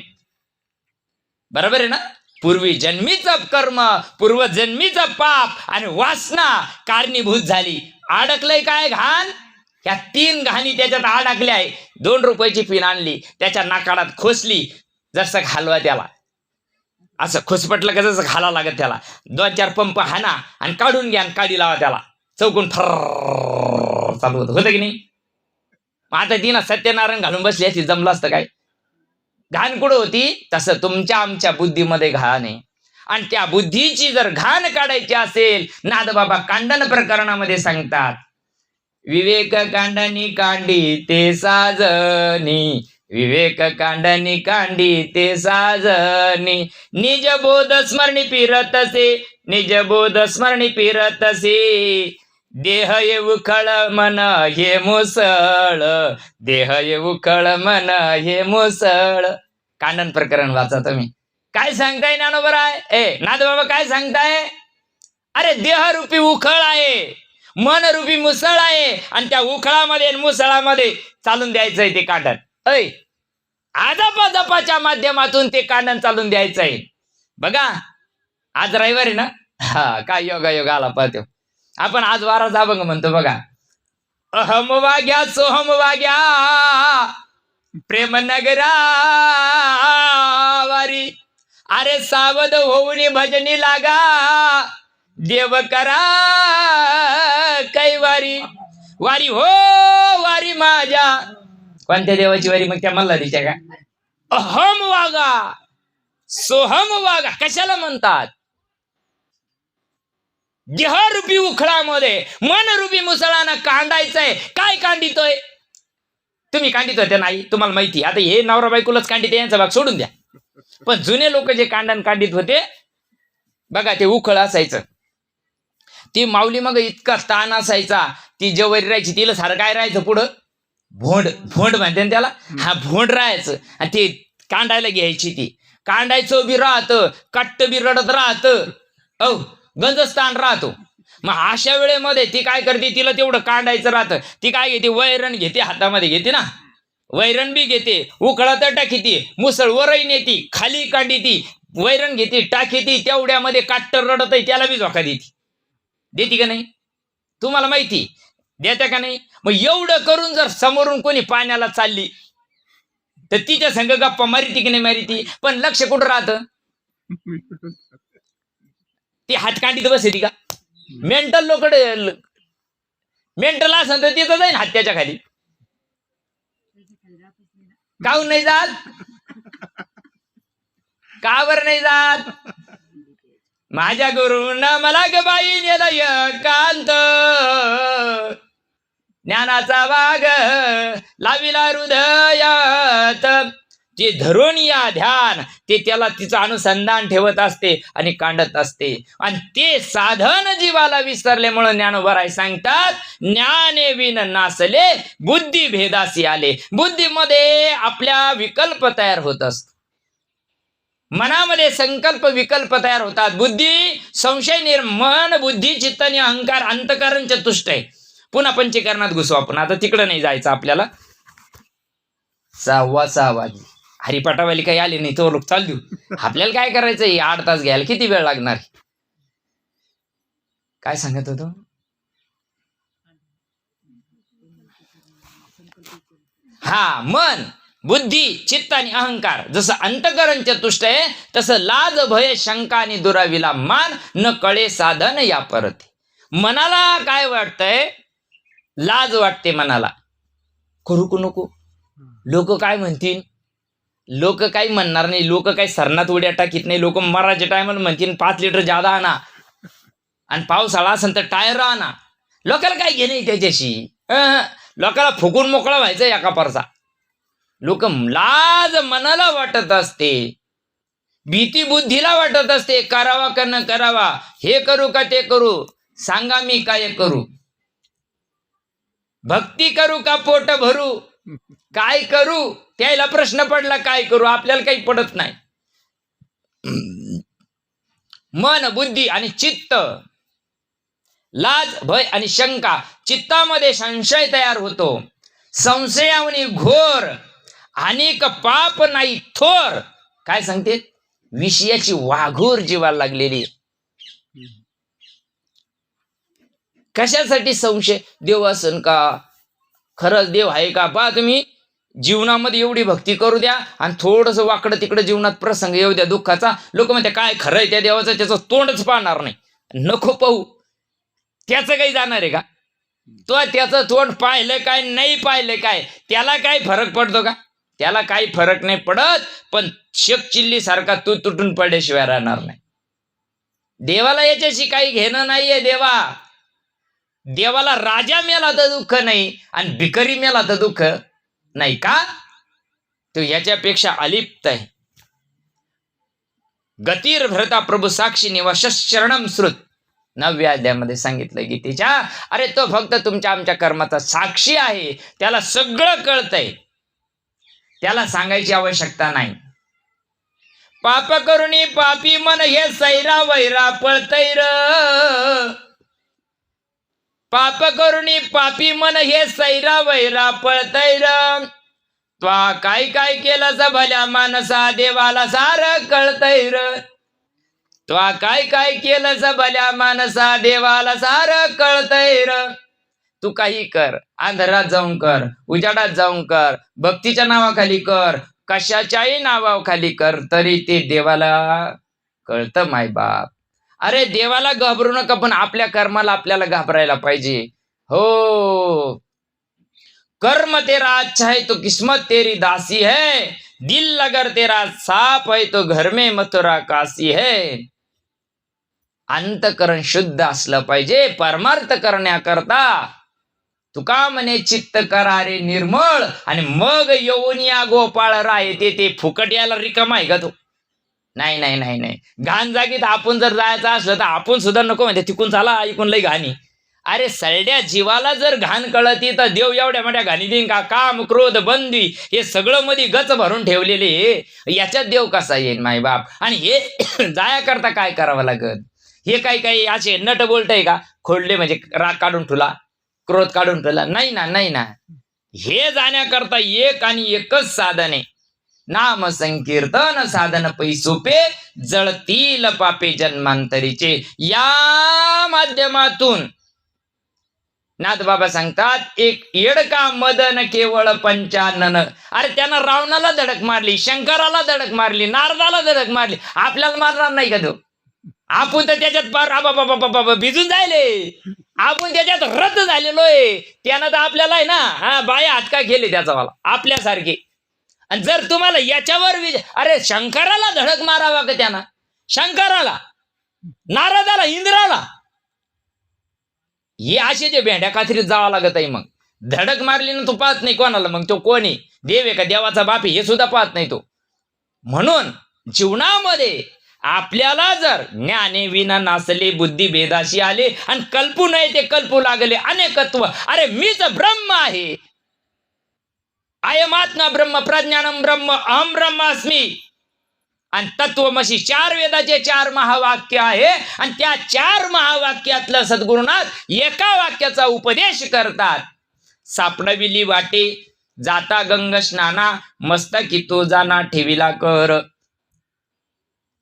बरोबर आहे ना? पूर्वी जन्मीचं कर्म, पूर्वजन्मीचं पाप आणि वासना कारणीभूत झाली. अडकलंय काय घाण? ह्या 3 घाणी त्याच्यात अडकल्या आहे. 2 रुपयाची पिन आणली, त्याच्या नाकाडात खोसली. जसं घालवा त्याला, असं खुसपटलं का जसं घाला लागत त्याला. 2-4 पंप हाना आणि काढून घ्या आणि काढी लावा त्याला. चौकून फर चालू होतं की नाही? आता तिनं सत्यनारायण घालून बसली असती, जमलं असतं काय? घाण कुठं होती? तसं तुमच्या आमच्या बुद्धीमध्ये घाण आहे. आणि त्या बुद्धीची जर घाण काढायची असेल, नादबाबा कांडन प्रकरणामध्ये सांगतात, विवेक कांडणी कांडी ते साजनी, विवेक कांडणी कांडी ते साजनी, निज बोध स्मरणी फिरतसे, निज बोध स्मरणी फिरतसे, देह येऊ खळ मन हे मुसळ, देह येऊ खळ मन हे मुसळ. कांडन प्रकरण वाचा तुम्ही. काय सांगताय ज्ञानोबराय? नादबाबा काय सांगताय? अरे देहरूपी उखळ आहे, मनरूपी मुसळ आहे, आणि त्या उखळामध्ये आणि मुसळामध्ये चालून द्यायचंय ते कांडन. आजापाजापाच्या माध्यमातून ते कांडन चालून द्यायचंय. बघा आज रविवार आहे ना, हा काय योगा आला पाहतो आपण. आज वाराचा अभंग म्हणतो बघा. अहम वाग्या सोहम वाग्या प्रेम नगरा वारी, अरे सावध होऊन भजनी लागा देव करा कैवारी, वारी हो वारी माझ्या. कोणत्या देवाची वारी? मग त्या मल्हारीच्या का? अहम वागा सोहम वागा कशाला म्हणतात? देहरूपी उखळामध्ये मनरूपी मुसळानं कांडायचंय. काय कांडितोय? तुम्ही कांडित होते नाही, तुम्हाला माहिती. आता हे नवरा बायकोलाच कांडित, यांचा भाग सोडून द्या. पण जुने लोक जे कांडित होते बघा, ते उखळ असायचं. ती माऊली मग इतका ताण असायचा, ती जवरी राहायची, तिला सारं काय राहायचं पुढं? भोंड. भोंड म्हणते ना त्याला. हा भोंड राहायचं आणि ते कांडायला घ्यायची. ती कांडायचं बी राहतं, कट्ट बी रडत राहतं, गंजस्थान राहतो. मग अशा वेळेमध्ये ती काय करते? तिला तेवढं कांडायचं राहतं. ती काय घेते? वैरण घेते, हातामध्ये घेते ना, वैरण बी घेते, उखळात टाकीती, मुसळ वरही नेती, खाली कांडी ती, वैरण घेते टाकी ती, तेवढ्यामध्ये काट्ट रडत आहे त्याला बी झोका देती का नाही? तुम्हाला माहिती देत्या का नाही? मग एवढं करून जर समोरून कोणी पाण्याला चालली तर तिच्या संग गप्पा मारिती की नाही मारिती? पण लक्ष कुठं राहतं? ती हातकांडीत बसती का? मेंटल लोक, मेंटल असं तर तिथं जाईन हात्याच्या खाली. काहून नाही जात? का बरं नाही जात? माझ्या गुरुन मला ग बाई नेला एकांत, ज्ञानाचा वाग लाविला हृदयात, जे धरून या ध्यान ते त्याला तिचं अनुसंधान ठेवत असते आणि कांडत असते. आणि ते साधन जीवाला विसरल्यामुळे ज्ञानोबराय सांगतात, ज्ञाने विन नासले बुद्धी भेदासी आले. बुद्धीमध्ये आपल्या विकल्प तयार होत असत, मनामध्ये संकल्प विकल्प तयार होतात. बुद्धी संशय मन बुद्धी चित्त आणि अहंकार अंतकरण चतुष्ट आहे. पुन्हा पंचीकरणात घुसू आपण. आता तिकडं नाही जायचं आपल्याला. 6:15 वाजले, हरिपाठावाली काही आली नाही तो लोक चाल देऊ. आपल्याला काय करायचं? 8 तास घ्यायला किती वेळ लागणार? काय सांगत होतो? हा, मन बुद्धी चित्त आणि अहंकार जसं अंतकरण चतुष्ट आहे, तसं लाज भय शंका आणि दुराविला मान, न कळे साधन या परत. मनाला काय वाटतंय? लाज वाटते मनाला. करू को नको, लोक काय म्हणतील? लोक काही म्हणणार नाही, लोक काही सरनात उड्या टाकीत नाही. लोक मराठीच्या टायमाला म्हणतील 5 लिटर जादा आणा, आणि पावसाळा असेल तर टायर आणा. लोकांना काय घेणे त्याच्याशी? लोकांना फुकून मोकळा व्हायचं एका परसा. लोक लाज मनाला वाटत असते, भीती बुद्धीला वाटत असते. करावा का न करावा, हे करू का ते करू, सांगा मी काय करू, भक्ती करू का पोट भरू, काय करू? त्याला प्रश्न पडला काय करू? आपल्याला काही पडत नाही. मन बुद्धी आणि चित्त, लाज भय आणि शंका. चित्तामध्ये संशय तयार होतो, संशयावनी घोर अनेक पाप नाही थोर. काय सांगते? विषयाची वाघूर जीवाला लागलेली. कशासाठी संशय? देव असन का? खरंच देव आहे का? पहा तुम्ही, जीवनामध्ये एवढी भक्ती करू द्या आणि थोडस वाकडं तिकडं जीवनात प्रसंग येऊ द्या दुःखाचा, लोक म्हणते काय खरंय त्या देवाचं, त्याचं तोंडच पाहणार नाही. नको पाहू, त्याचं काही जाणार आहे का? तो त्याचं तोंड पाहिलं काय नाही पाहिलं काय, त्याला काय फरक पडतो का? त्याला काही फरक नाही पडत. पण शेक चिल्ली सारखा तू तुटून पडल्याशिवाय राहणार नाही. देवाला याच्याशी काही घेणं नाहीये. देवाला राजा मेला तर दुःख नाही आणि भिकारी मेला तर दुःख नाही का? तो याच्यापेक्षा अलिप्त आहे. गतीर भरता प्रभू साक्षी निवास शरणम श्रुत 9व्या अध्यायामध्ये सांगितलं गीतेच्या. अरे तो फक्त तुमच्या आमच्या कर्माचा साक्षी आहे, त्याला सगळं कळतंय, त्याला सांगायची आवश्यकता नाही. पाप करुणी पापी मन हे सैरा वैरा पळतैर, पाप करुणी पापी मन हे सैरा वैरा पळतैर, त्वा काय काय केलं भल्या मानसा देवाला सार कळतैर, त्वा काय काय केलं भल्या मानसा देवाला सार कळतैर. तू काही कर, अंधारात जाऊन कर, उजाडात जाऊन कर, भक्तीच्या नावाखाली कर, कशाच्याही नावाखाली कर, तरी ते देवाला कळतं मायबाप. अरे देवाला घाबरू नका, पण आपल्या कर्माला आपल्याला घाबरायला पाहिजे. हो, कर्म तेरा अच्छा है तो किस्मत तेरी दासी है, दिल अगर तेरा साफ है तो घर में मथुरा काशी है. अंतकरण शुद्ध असलं पाहिजे परमार्थ करण्याकरता. तुका म्हणे चित्त करारे निर्मळ, आणि मग येऊन या गोपाळ राय. ते फुकट यायला रिकाम आहे का तो? नाही नाही नाही नाही. घाण जागीत आपण जर जायचं असलं तर आपण सुद्धा नको म्हणते तिकून चाला, ऐकून लई घाणी. अरे सळड्या जीवाला जर घाण कळती तर देव एवढ्या मोठ्या घाणी देईन का? काम क्रोध बंदी हे सगळं मध्ये गच भरून ठेवलेले, याच्यात देव कसा येईल मायबाप? आणि हे जाया करता काय करावं लागत? हे काही असे नट बोलतय का? खोडले म्हणजे राग काढून ठेवला, क्रोध काढून ठेवला? नाही ना, नाही ना. हे जाण्याकरता एक आणि एकच साधन आहे, नाम संकीर्तन साधन पैसोपे, जळतील पापे जन्मांतरीचे. या माध्यमातून नाथ बाबा सांगतात, एक येडका मदन केवळ पंचानन. अरे त्यानं रावणाला धडक मारली, शंकराला धडक मारली, नारदाला धडक मारली, आपल्याला मारणार नाही का तो? आपण तर त्याच्यात पार भिजून जायले, आपण त्याच्यात रद्द झालेलो आहे. त्यानं तर आपल्याला आहे ना बाया हात का गेले त्याचावाला आपल्यासारखे. आणि जर तुम्हाला याच्यावर अरे शंकराला धडक मारावा का त्यानं? शंकराला, नारदाला, इंद्राला, हे असे जे भेंड्या कात्रीत जावं लागत आहे. मग धडक मारली ना, तो पाहत नाही कोणाला. मग तो कोणी देव आहे का देवाचा बाप हे सुद्धा पाहत नाही तो. म्हणून जीवनामध्ये आपल्याला जर ज्ञाने विना नासले, बुद्धी भेदाशी आले, आणि कल्पू नये ते कल्पू लागले अनेकत्व. अरे मीच ब्रह्म आहे, अयमात्मा ब्रह्म, प्रज्ञानम ब्रह्म, अहम ब्रह्मास्मी. आणि तत्वमसी 4 वेदाचे 4 महावाक्य आहे. आणि त्या 4 महावाक्यातलं सद्गुरुनाथ एका वाक्याचा उपदेश करतात. सापडविली वाटे जाता गंग स्नाना, मस्तकी तो जाना ठेविला कर.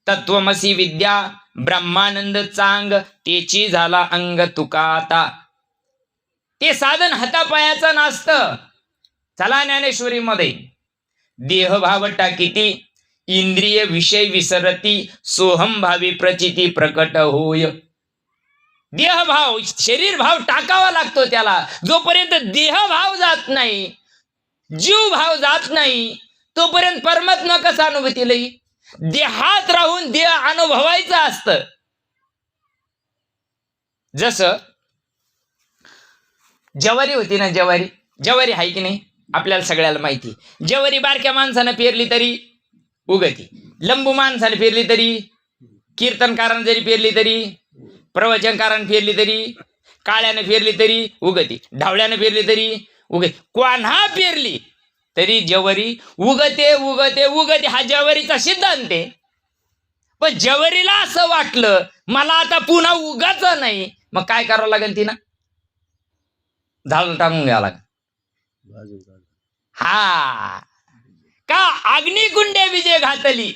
तत्वमसी विद्या ब्रह्मानंद चांग, तेची झाला अंग तुका आता. ते साधन हातापायाचं नसतं. चला ज्ञानेश्वरी मध्ये, देहभाव टाकीती, इंद्रिय विषय विसरती, सोहम भावी प्रचिती प्रकट होय. देहभाव, शरीर भाव टाकावा लागतो त्याला. जोपर्यंत देहभाव जात नाही, जीव भाव जात नाही, तोपर्यंत परमात्मा कसा अनुभूतीला येईल? देहात राहून देह अनुभवायचं असतं. जसं ज्वारी होती ना, ज्वारी आहे की नाही आपल्याला सगळ्याला माहिती. ज्वारी बारक्या माणसानं पेरली तरी उगती, लंबू माणसाने पेरली तरी, कीर्तनकारानं जरी पेरली तरी, प्रवचनकारानं पेरली तरी, काळ्यानं पेरली तरी उगती, ढावळ्यानं पेरली तरी उगती, कोणा पेरली तरी ज्वारी उगते उगते उगते. हा ज्वारीचा सिद्धांत आहे. पण ज्वारीला असं वाटलं मला आता पुन्हा उगाचं नाही, मग काय करावं लागेल? तिनं झाड टाकून घ्यावं लागेल. हा का अग्निकुंडे विजय घातली.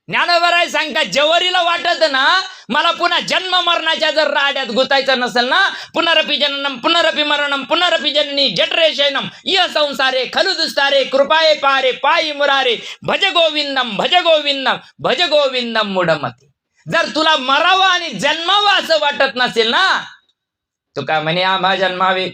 ज्ञानोबराय सांगतात, ज्वारीला वाटत ना मला पुन्हा जन्म मरणाच्या जर राड्यात गुतायचं नसेल ना, पुनरपि जननम पुनरपि मरणम पुनरपि जननी जठरे शयनम इह संसारे खलु दुस्तारे कृपाये पारे पायी मुरारे भज गोविंदम भज गोविंदम भज गोविंदम मुडमते. जर तुला मरावं आणि जन्मावं असं वाटत नसेल ना, तो का म्हणे आम्हा जन्मावे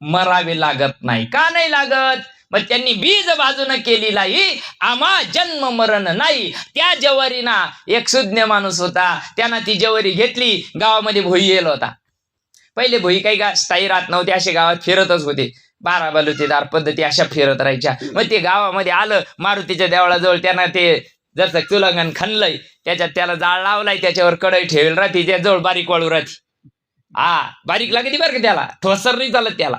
मरावे लागत नाही. का नाही लागत? मग त्यांनी बीज बाजून केलेला ही आम्हा जन्म मरण नाही. त्या ज्वारीना एक सुज्ञ माणूस होता, त्यानं ती ज्वारी घेतली. गावामध्ये भोई येल होता. पहिले भोई काही स्थायी राहत नव्हते, असे गावात फिरतच होते. 12 बलुतेदार पद्धती अशा फिरत राहायच्या. मग ते गावामध्ये आलं मारुतीच्या देवळाजवळ, त्यानं ते जसं चुलंगण खणलंय, त्याच्यात त्याला जाळ लावलाय, त्याच्यावर कढई ठेवेल राहते, त्याजवळ बारीक वाळू राहते. बारीक लागते बरं का, त्याला ठोसर नाही चालत, त्याला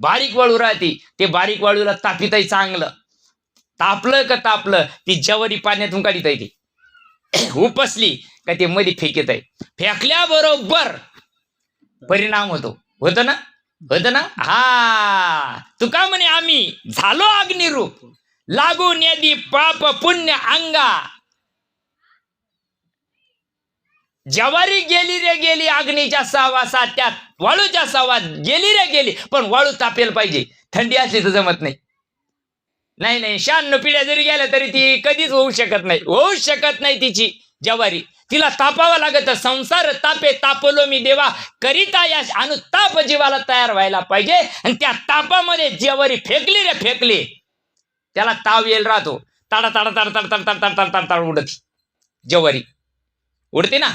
बारीक वाळू राहते. ते बारीक वाळूला तापितही चांगलं. तापलं का तापलं ती ज्वारी पाण्यातून काढीत आहे. ती उपसली का ते मध्ये फेकत आहे. फेकल्याबरोबर परिणाम होतो ना. हा तुका म्हणे आम्ही झालो अग्निरूप, लागून यदी पाप पुण्य अंगा. ज्वारी गेली रे गेली अग्नीच्या सहवासात, त्यात वाळूच्या सहवास गेली रे गेली, पण वाळू तापेल पाहिजे. थंडी असली तर जमत नाही. नाही नाही 96 पिढ्या जरी गेल्या तरी ती कधीच होऊ शकत नाही तिची ज्वारी. तिला तापावं लागत. संसार तापे तापलो मी देवा करिता या अनुताप जीवाला तयार व्हायला पाहिजे. आणि त्या तापामध्ये ज्वारी फेकली रे फेकली, त्याला ताव येईल राहतो. ताडा ताडा ताडा ताडा ताडा ताडा ताडा ताडा उडती ज्वारी उडते ना.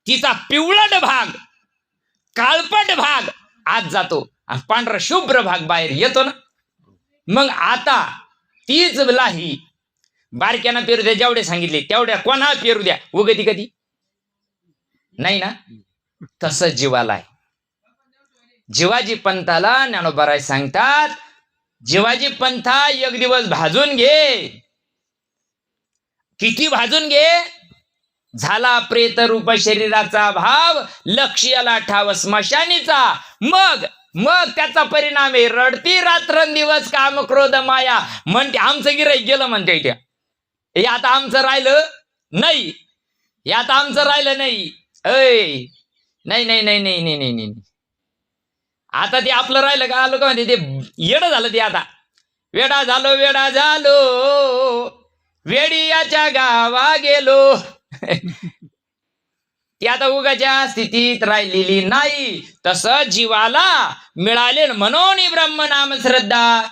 तिचा पिवळट भाग काळपट भाग आत जातो आणि पांढरा शुभ्र भाग बाहेर येतो ना. मग आता तीच लाही बारक्यानं पेरू द्या, जेवढे सांगितले तेवढ्या कोणा पेरू द्या, उगती कधी नाही ना. तसं जीवाला आहे. जीवाजी पंथाला ज्ञानोबा सांगतात, जीवाजी पंथा एक दिवस भाजून घे. किती भाजून घे? झाला प्रेत रूप शरीराचा भाव, लक्ष्याला ठाव स्मशानीचा. मग त्याचा परिणाम आहे रडती रात्रंदिवस काम क्रोध माया. म्हणते आमचं गिऱ्हाईक गेलं म्हणते इथे, हे आता आमचं राहिलं नाही, हे आता आमचं राहिलं नाही. ऐ नाही नाही नाही नाही नाही नाही नाही, आता ते आपलं राहिलं का? लोक म्हणते ते येडं झालं. ते आता वेडा झालो वेडी याच्या गावा गेलो. ती आता उगाच्या स्थितीत राहिलेली नाही. तसं जीवाला मिळाले म्हणून ब्रह्मनाम श्रद्धा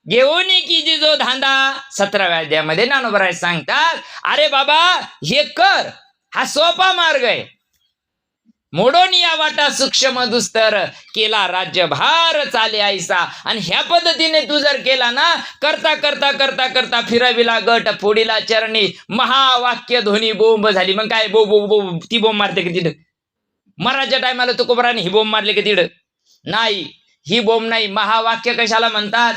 घेऊन की जो धांदा. 17व्या अध्यायामध्ये ज्ञानोबा सांगतात, अरे बाबा हे कर, हा सोपा मार्ग आहे. मोडून या वाटा सूक्ष्म दुस्तर, केला राज्यभार चाले ऐसा. आणि ह्या पद्धतीने तू जर केला ना, करता करता करता करता फिरविला गट फोडीला चरणी, महावाक्य ध्वनी बोंब झाली. मग काय बो बो बो ती बोंब मारते का तिथं? मराठच्या टायमाला तुकोबराने ही बोंब मारली का तिथं? नाही, ही बोंब नाही. महावाक्य कशाला म्हणतात?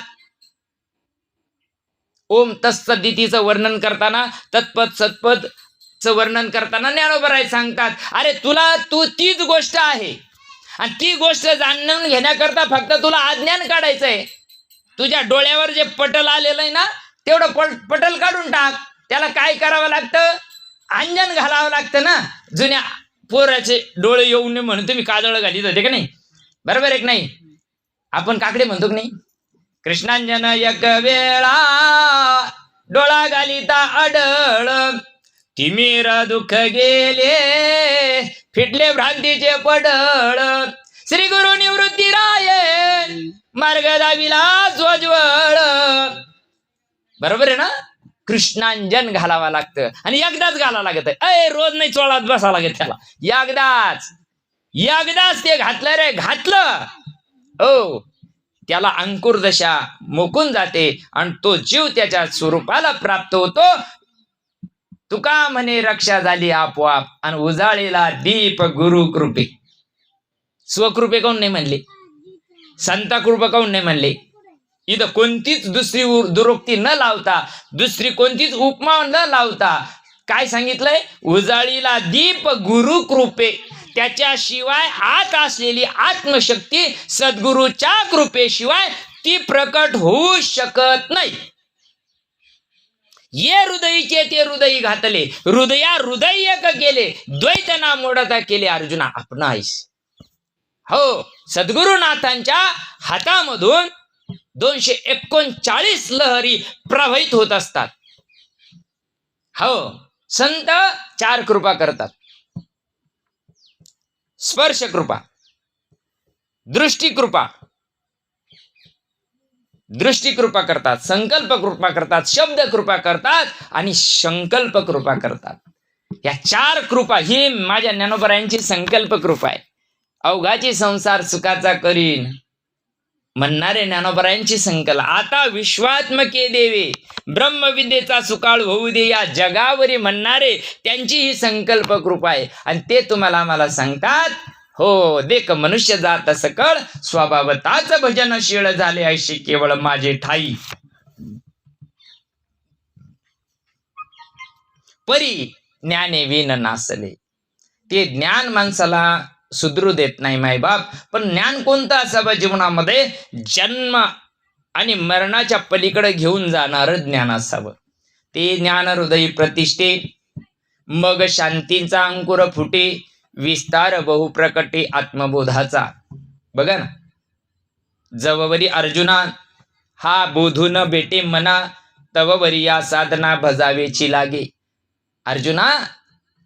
ओम तत्सदितीचं वर्णन करताना, तत्पद सत्पद च वर्णन करताना ज्ञानोबा सांगतात, अरे तू तीच गोष्ट आहे आणि ती गोष्ट जाणून घेण्याकरता फक्त तुला अज्ञान काढायचंय. तुझ्या डोळ्यावर जे पटल आलेलं आहे ना, तेवढं पटल काढून टाक. त्याला काय करावं लागतं? अंजन घालावं लागतं ना. जुन्या पोराचे डोळे येऊ नये म्हणून तुम्ही काजळ घालीत होते का नाही? बरोबर आहे की नाही? आपण काकडे म्हणतो की नाही? कृष्णांजन एक वेळा डोळा घालिता आढळ, तिमिर दुःख गेले फिटले भ्रांतीचे पडळ. श्री गुरु निवृत्ती राये मार्ग दाविला स्वज्वळ. बरोबर आहे ना? कृष्णांजन घालावा लागतं आणि एकदाच घालावं लागत. रोज नाही चोळात बसावं लागत त्याला. एकदाच ते घातलं रे घातलं, ओ त्याला अंकुर दशा मोकून जाते आणि तो जीव त्याच्या स्वरूपाला प्राप्त होतो. तुका म्हणे रक्षा झाली आपोआप आणि उजाळीला दीप गुरु कृपे. स्वकृपे काऊन नाही म्हणले? संत कृपा काऊन नाही म्हणले? इथं कोणतीच दुसरी दुरोक्ती न लावता, दुसरी कोणतीच उपमा न लावता काय सांगितलंय? उजाळीला दीप गुरु कृपे. त्याच्याशिवाय आत असलेली आत्मशक्ती सद्गुरूच्या कृपेशिवाय ती प्रकट होऊ शकत नाही. ये हृदयीचे ते हृदयी घातले, हृदय एक केले, द्वैत ना मोडता केले अर्जुना आपणा ऐस. हो, सद्गुरुनाथांच्या हातामधून 239 लहरी प्रवाहित होत असतात. हो, संत 4 कृपा करतात: स्पर्श कृपा, दृष्टी कृपा करतात, संकल्प कृपा करतात, शब्द कृपा करतात आणि संकल्प कृपा करतात. या 4 कृपा ही माझ्या ज्ञानोबरायांची संकल्प कृपा आहे. अवघाची संसार सुखाचा करीन म्हणणारे ज्ञानोबरायांची संकल्प. आता विश्वात्मके देवे ब्रह्मविद्येचा सुकाळ होऊ दे या जगावरी म्हणणारे त्यांची ही संकल्प कृपा आहे. आणि ते तुम्हाला आम्हाला सांगतात, हो देख मनुष्य जात सकळ स्वभावताच भजनशील झाले ऐशी केवळ माझे ठाई. परी ज्ञाने विन नासले. ते ज्ञान माणसाला सुधरू देत नाही मायबाप. पण ज्ञान कोणतं असावं जीवनामध्ये? जन्म आणि मरणाच्या पलीकडे घेऊन जाणारं ज्ञान असावं. ते ज्ञान हृदयी प्रतिष्ठे मग शांतीचा अंकुर फुटे, विस्तार बहुप्रकटे आत्मबोधाचा. बघा ना, जववरी अर्जुना हा बोधून भेटे मना, तववरी या साधना भजावेची लागे. अर्जुना,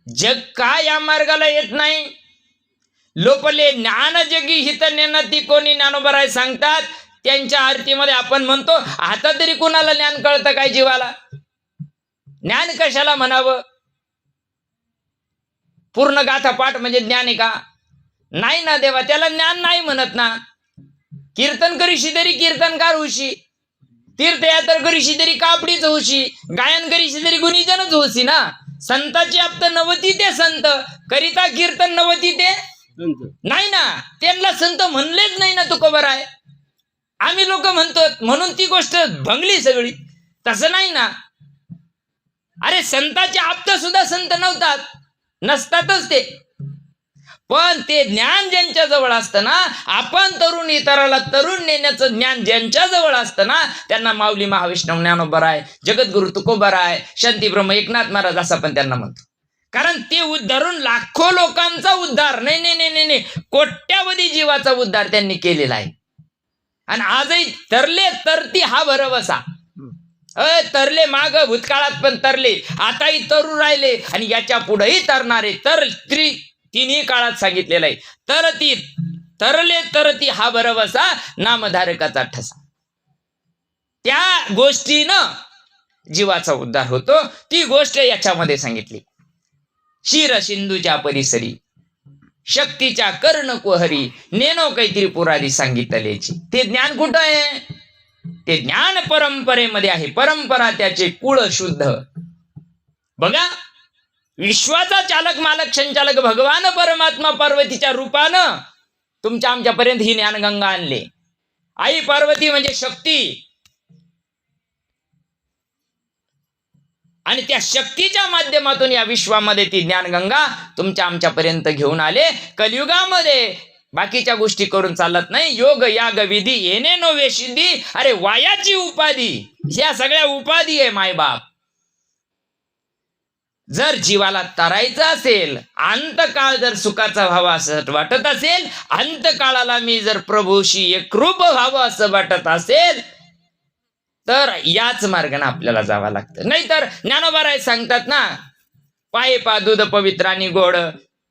जग का या मार्गाला येत नाही? लोपले ज्ञान जगी हित नेनती, कोणी ज्ञानोबराय सांगतात. त्यांच्या आरतीमध्ये आपण म्हणतो, आता तरी कुणाला ज्ञान कळतं काय जीवाला? ज्ञान कशाला म्हणावं? पूर्ण गाथा पाठ म्हणजे ज्ञान आहे का? नाही ना देवा, त्याला ज्ञान नाही म्हणत ना. कीर्तन करीशी तरी कीर्तनकार होशी, तीर्थयात्रा करीशी तरी कापडीच होशी, गायन करीशी तरी गुणीजनच होशी ना. संताची आप्त नवती ते संत, करिता कीर्तन नवती ते नाही ना. त्यांना संत म्हणलेच नाही ना. तुकोबर आहे, आम्ही लोक म्हणतो म्हणून ती गोष्ट भंगली सगळी. तसं नाही ना. अरे संताचे आप्त सुद्धा संत नव्हतात, नसतातच ते. पण ते ज्ञान ज्यांच्या जवळ असतं ना, आपण तरुण इतराला तरुण नेण्याचं ज्ञान ज्यांच्या जवळ असतं ना, त्यांना माऊली महाविष्णव ज्ञानोबराय, जगद्गुरु तुकोबराय, शांती ब्रह्म एकनाथ महाराज असं पण त्यांना म्हणतो. कारण ते उद्धारून लाखो लोकांचा उद्धार, नाही, कोट्यावधी जीवाचा उद्धार त्यांनी केलेला आहे. आणि आजही तरले तरती हा भरवसा. तरले माग भूतकाळात पण तरले, आताही तरू राहिले आणि याच्या पुढेही तरणारे. तर तिन्ही काळात सांगितलेलं आहे. तरले तरती हा भरवसा, नामधारकाचा ठसा. त्या गोष्टीनं जीवाचा उद्धार होतो. ती गोष्ट याच्यामध्ये सांगितली. शिर सिंधूच्या परिसरी, शक्तीच्या कर्ण कुहरी, नेनो काहीतरी पुरारी सांगितल्याची. ते ज्ञान कुठं आहे? ते ज्ञान परंपरेमध्ये आहे. परंपरा त्याचे कुळ शुद्ध. बघा, विश्वाचा चालक मालक संचालक भगवान परमात्मा पार्वतीच्या रूपानं तुमच्या आमच्यापर्यंत ही ज्ञानगंगा आणले. आई पार्वती म्हणजे शक्ती, आणि त्या शक्तीच्या माध्यमातून या विश्वामध्ये ती ज्ञानगंगा तुमच्या आमच्यापर्यंत घेऊन आले. कलियुगामध्ये बाकीच्या गोष्टी करून चालत नाही. योग याग विधी येणे नो वेशिंदी. अरे वायाची उपाधी, या सगळ्या उपाधी आहे मायबाप. जर जीवाला तरायचं असेल, अंतकाळ जर सुखाचा व्हावा असं वाटत असेल, अंतकाळाला मी जर प्रभूशी एकरूप व्हावं असं वाटत असेल, तर याच मार्गाने आपल्याला जावं लागतं. नाहीतर ज्ञानोबराय सांगतात ना, पाये पा दूध पवित्र आणि गोड,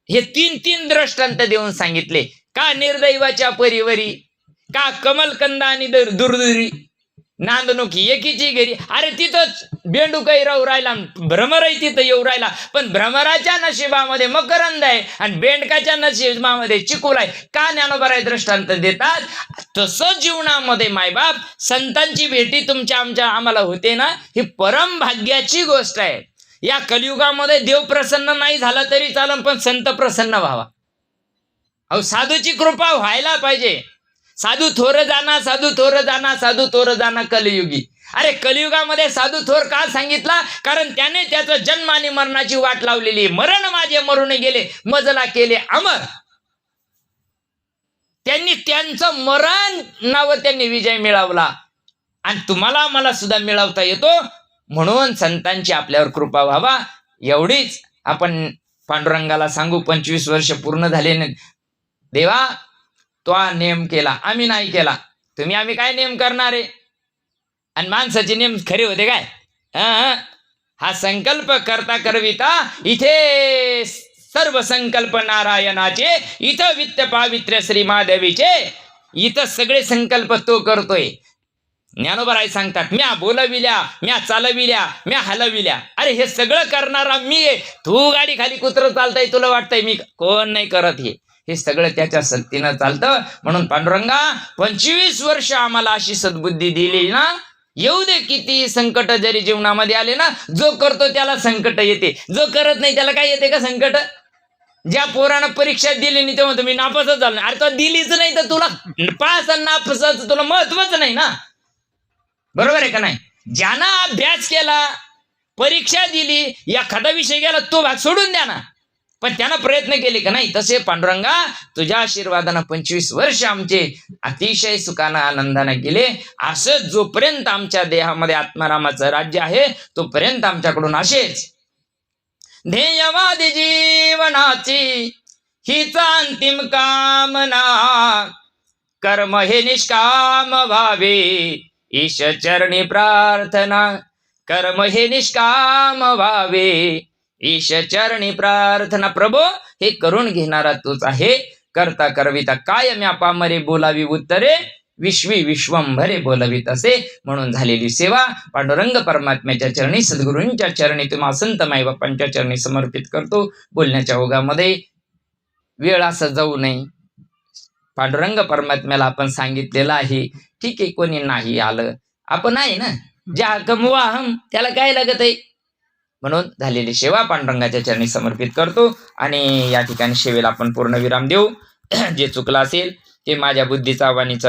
हे तीन दृष्टांत देऊन सांगितले. का निर्दैवाच्या परिवरी, का कमलकंद आणि दुर्दुरी, नांदणुकी एकीची घरी. अरे तिथंच बेंडू काही राहू राहिला, भ्रमरही तिथं येऊ राहिला. पण भ्रमराच्या नशिबामध्ये मकरंद आहे आणि बेंडकाच्या नशिबामध्ये चिकुल आहे. का ज्ञानोबराय दृष्टांत देतात? तसं जीवनामध्ये मायबाप संतांची भेटी तुमच्या आम्हाला होते ना, ही परम भाग्याची गोष्ट आहे. या कलियुगामध्ये देव प्रसन्न नाही झाला तरी चालेल, पण संत प्रसन्न व्हावा. अहो, साधूची कृपा व्हायला पाहिजे. साधू थोर जाना, साधू थोर जाना, साधू थोर जाना कलियुगी. अरे कलियुगामध्ये साधू थोर का सांगितला? कारण त्याने त्याचं जन्म आणि मरणाची वाट लावलेली. मरण माझे मरून गेले, मजला केले अमर. त्यांनी त्यांचं मरणावर त्यांनी विजय मिळवला आणि तुम्हाला मला सुद्धा मिळवता येतो. म्हणून संतांची आपल्यावर कृपा व्हावा, एवढीच आपण पांडुरंगाला सांगू. 25 वर्ष पूर्ण झाले. देवा, तो हा नेम केला, आम्ही नाही केला. आम्ही काय नेम करणार आहे? आणि माणसाचे नेम खरे होते काय? हा संकल्प करता करविता इथे सर्व संकल्प नारायणाचे, इथं वित्त पावित्र्य श्री महादेवीचे, इथं सगळे संकल्प तो करतोय. ज्ञानोबराय सांगतात, म्या बोलविल्या, म्या चालविल्या, म्या हलविल्या. अरे हे सगळं करणारा मी आहे. तू गाडी खाली कुत्र चालताय, तुला वाटतंय मी कोण नाही करत. हे सगळं त्याच्या शक्तीनं चालतं. म्हणून पांडुरंगा 25 वर्ष आम्हाला अशी सद्बुद्धी दिली ना, येऊ दे किती संकट जरी जीवनामध्ये आले ना, जो करतो त्याला संकट येते, जो करत नाही त्याला काय येते का संकट? ज्या पोरानं परीक्षा दिली नाही तेव्हा तुम्ही नापासच झाला. अरे तो दिलीच नाही तर तुला पास आणि नापासाचं तुला महत्वच नाही ना. बरोबर आहे का नाही? ज्यानं अभ्यास केला, परीक्षा दिली, एखादा विषय गेला, तो भाग सोडून द्या ना. पण त्यानं प्रयत्न केले का नाही? तसे पांडुरंगा तुझ्या आशीर्वादानं 25 वर्ष आमचे अतिशय सुखानं आनंदानं गेले. असं जोपर्यंत आमच्या देहामध्ये आत्मारामाचं राज्य आहे तोपर्यंत आमच्याकडून असेच ध्येयवादी जीवनाची हीच अंतिम कामना, कर्म हे निष्काम व्हावे ईश चरणी प्रार्थना, कर्म हे निष्काम व्हावे ईश चरणी प्रार्थना. प्रभो हे करून घेणारा तूच आहे, करता करविता काय म्या पामरे बोलावी उत्तरे, विश्वी विश्वंभरे बोलवीत असे. म्हणून झालेली सेवा पांडुरंग परमात्म्याच्या चरणी, सद्गुरूंच्या चरणी, तुम्हा संत माईबापांच्या चरणी समर्पित करतो. बोलण्याच्या ओघामध्ये वेळ असं जाऊ नये. पांडुरंग परमात्म्याला आपण सांगितलेलं आहे, ठीक आहे, कोणी नाही आलं, आपण आहे ना, ज्या कमवा हम, त्याला काय लागत आहे. म्हणून झालेली सेवा पांडुरंगाच्या चरणी समर्पित करतो आणि या ठिकाणी सेवेला आपण पूर्ण विराम देऊ. जे चुकलं असेल ते माझ्या बुद्धीचा वाणीचा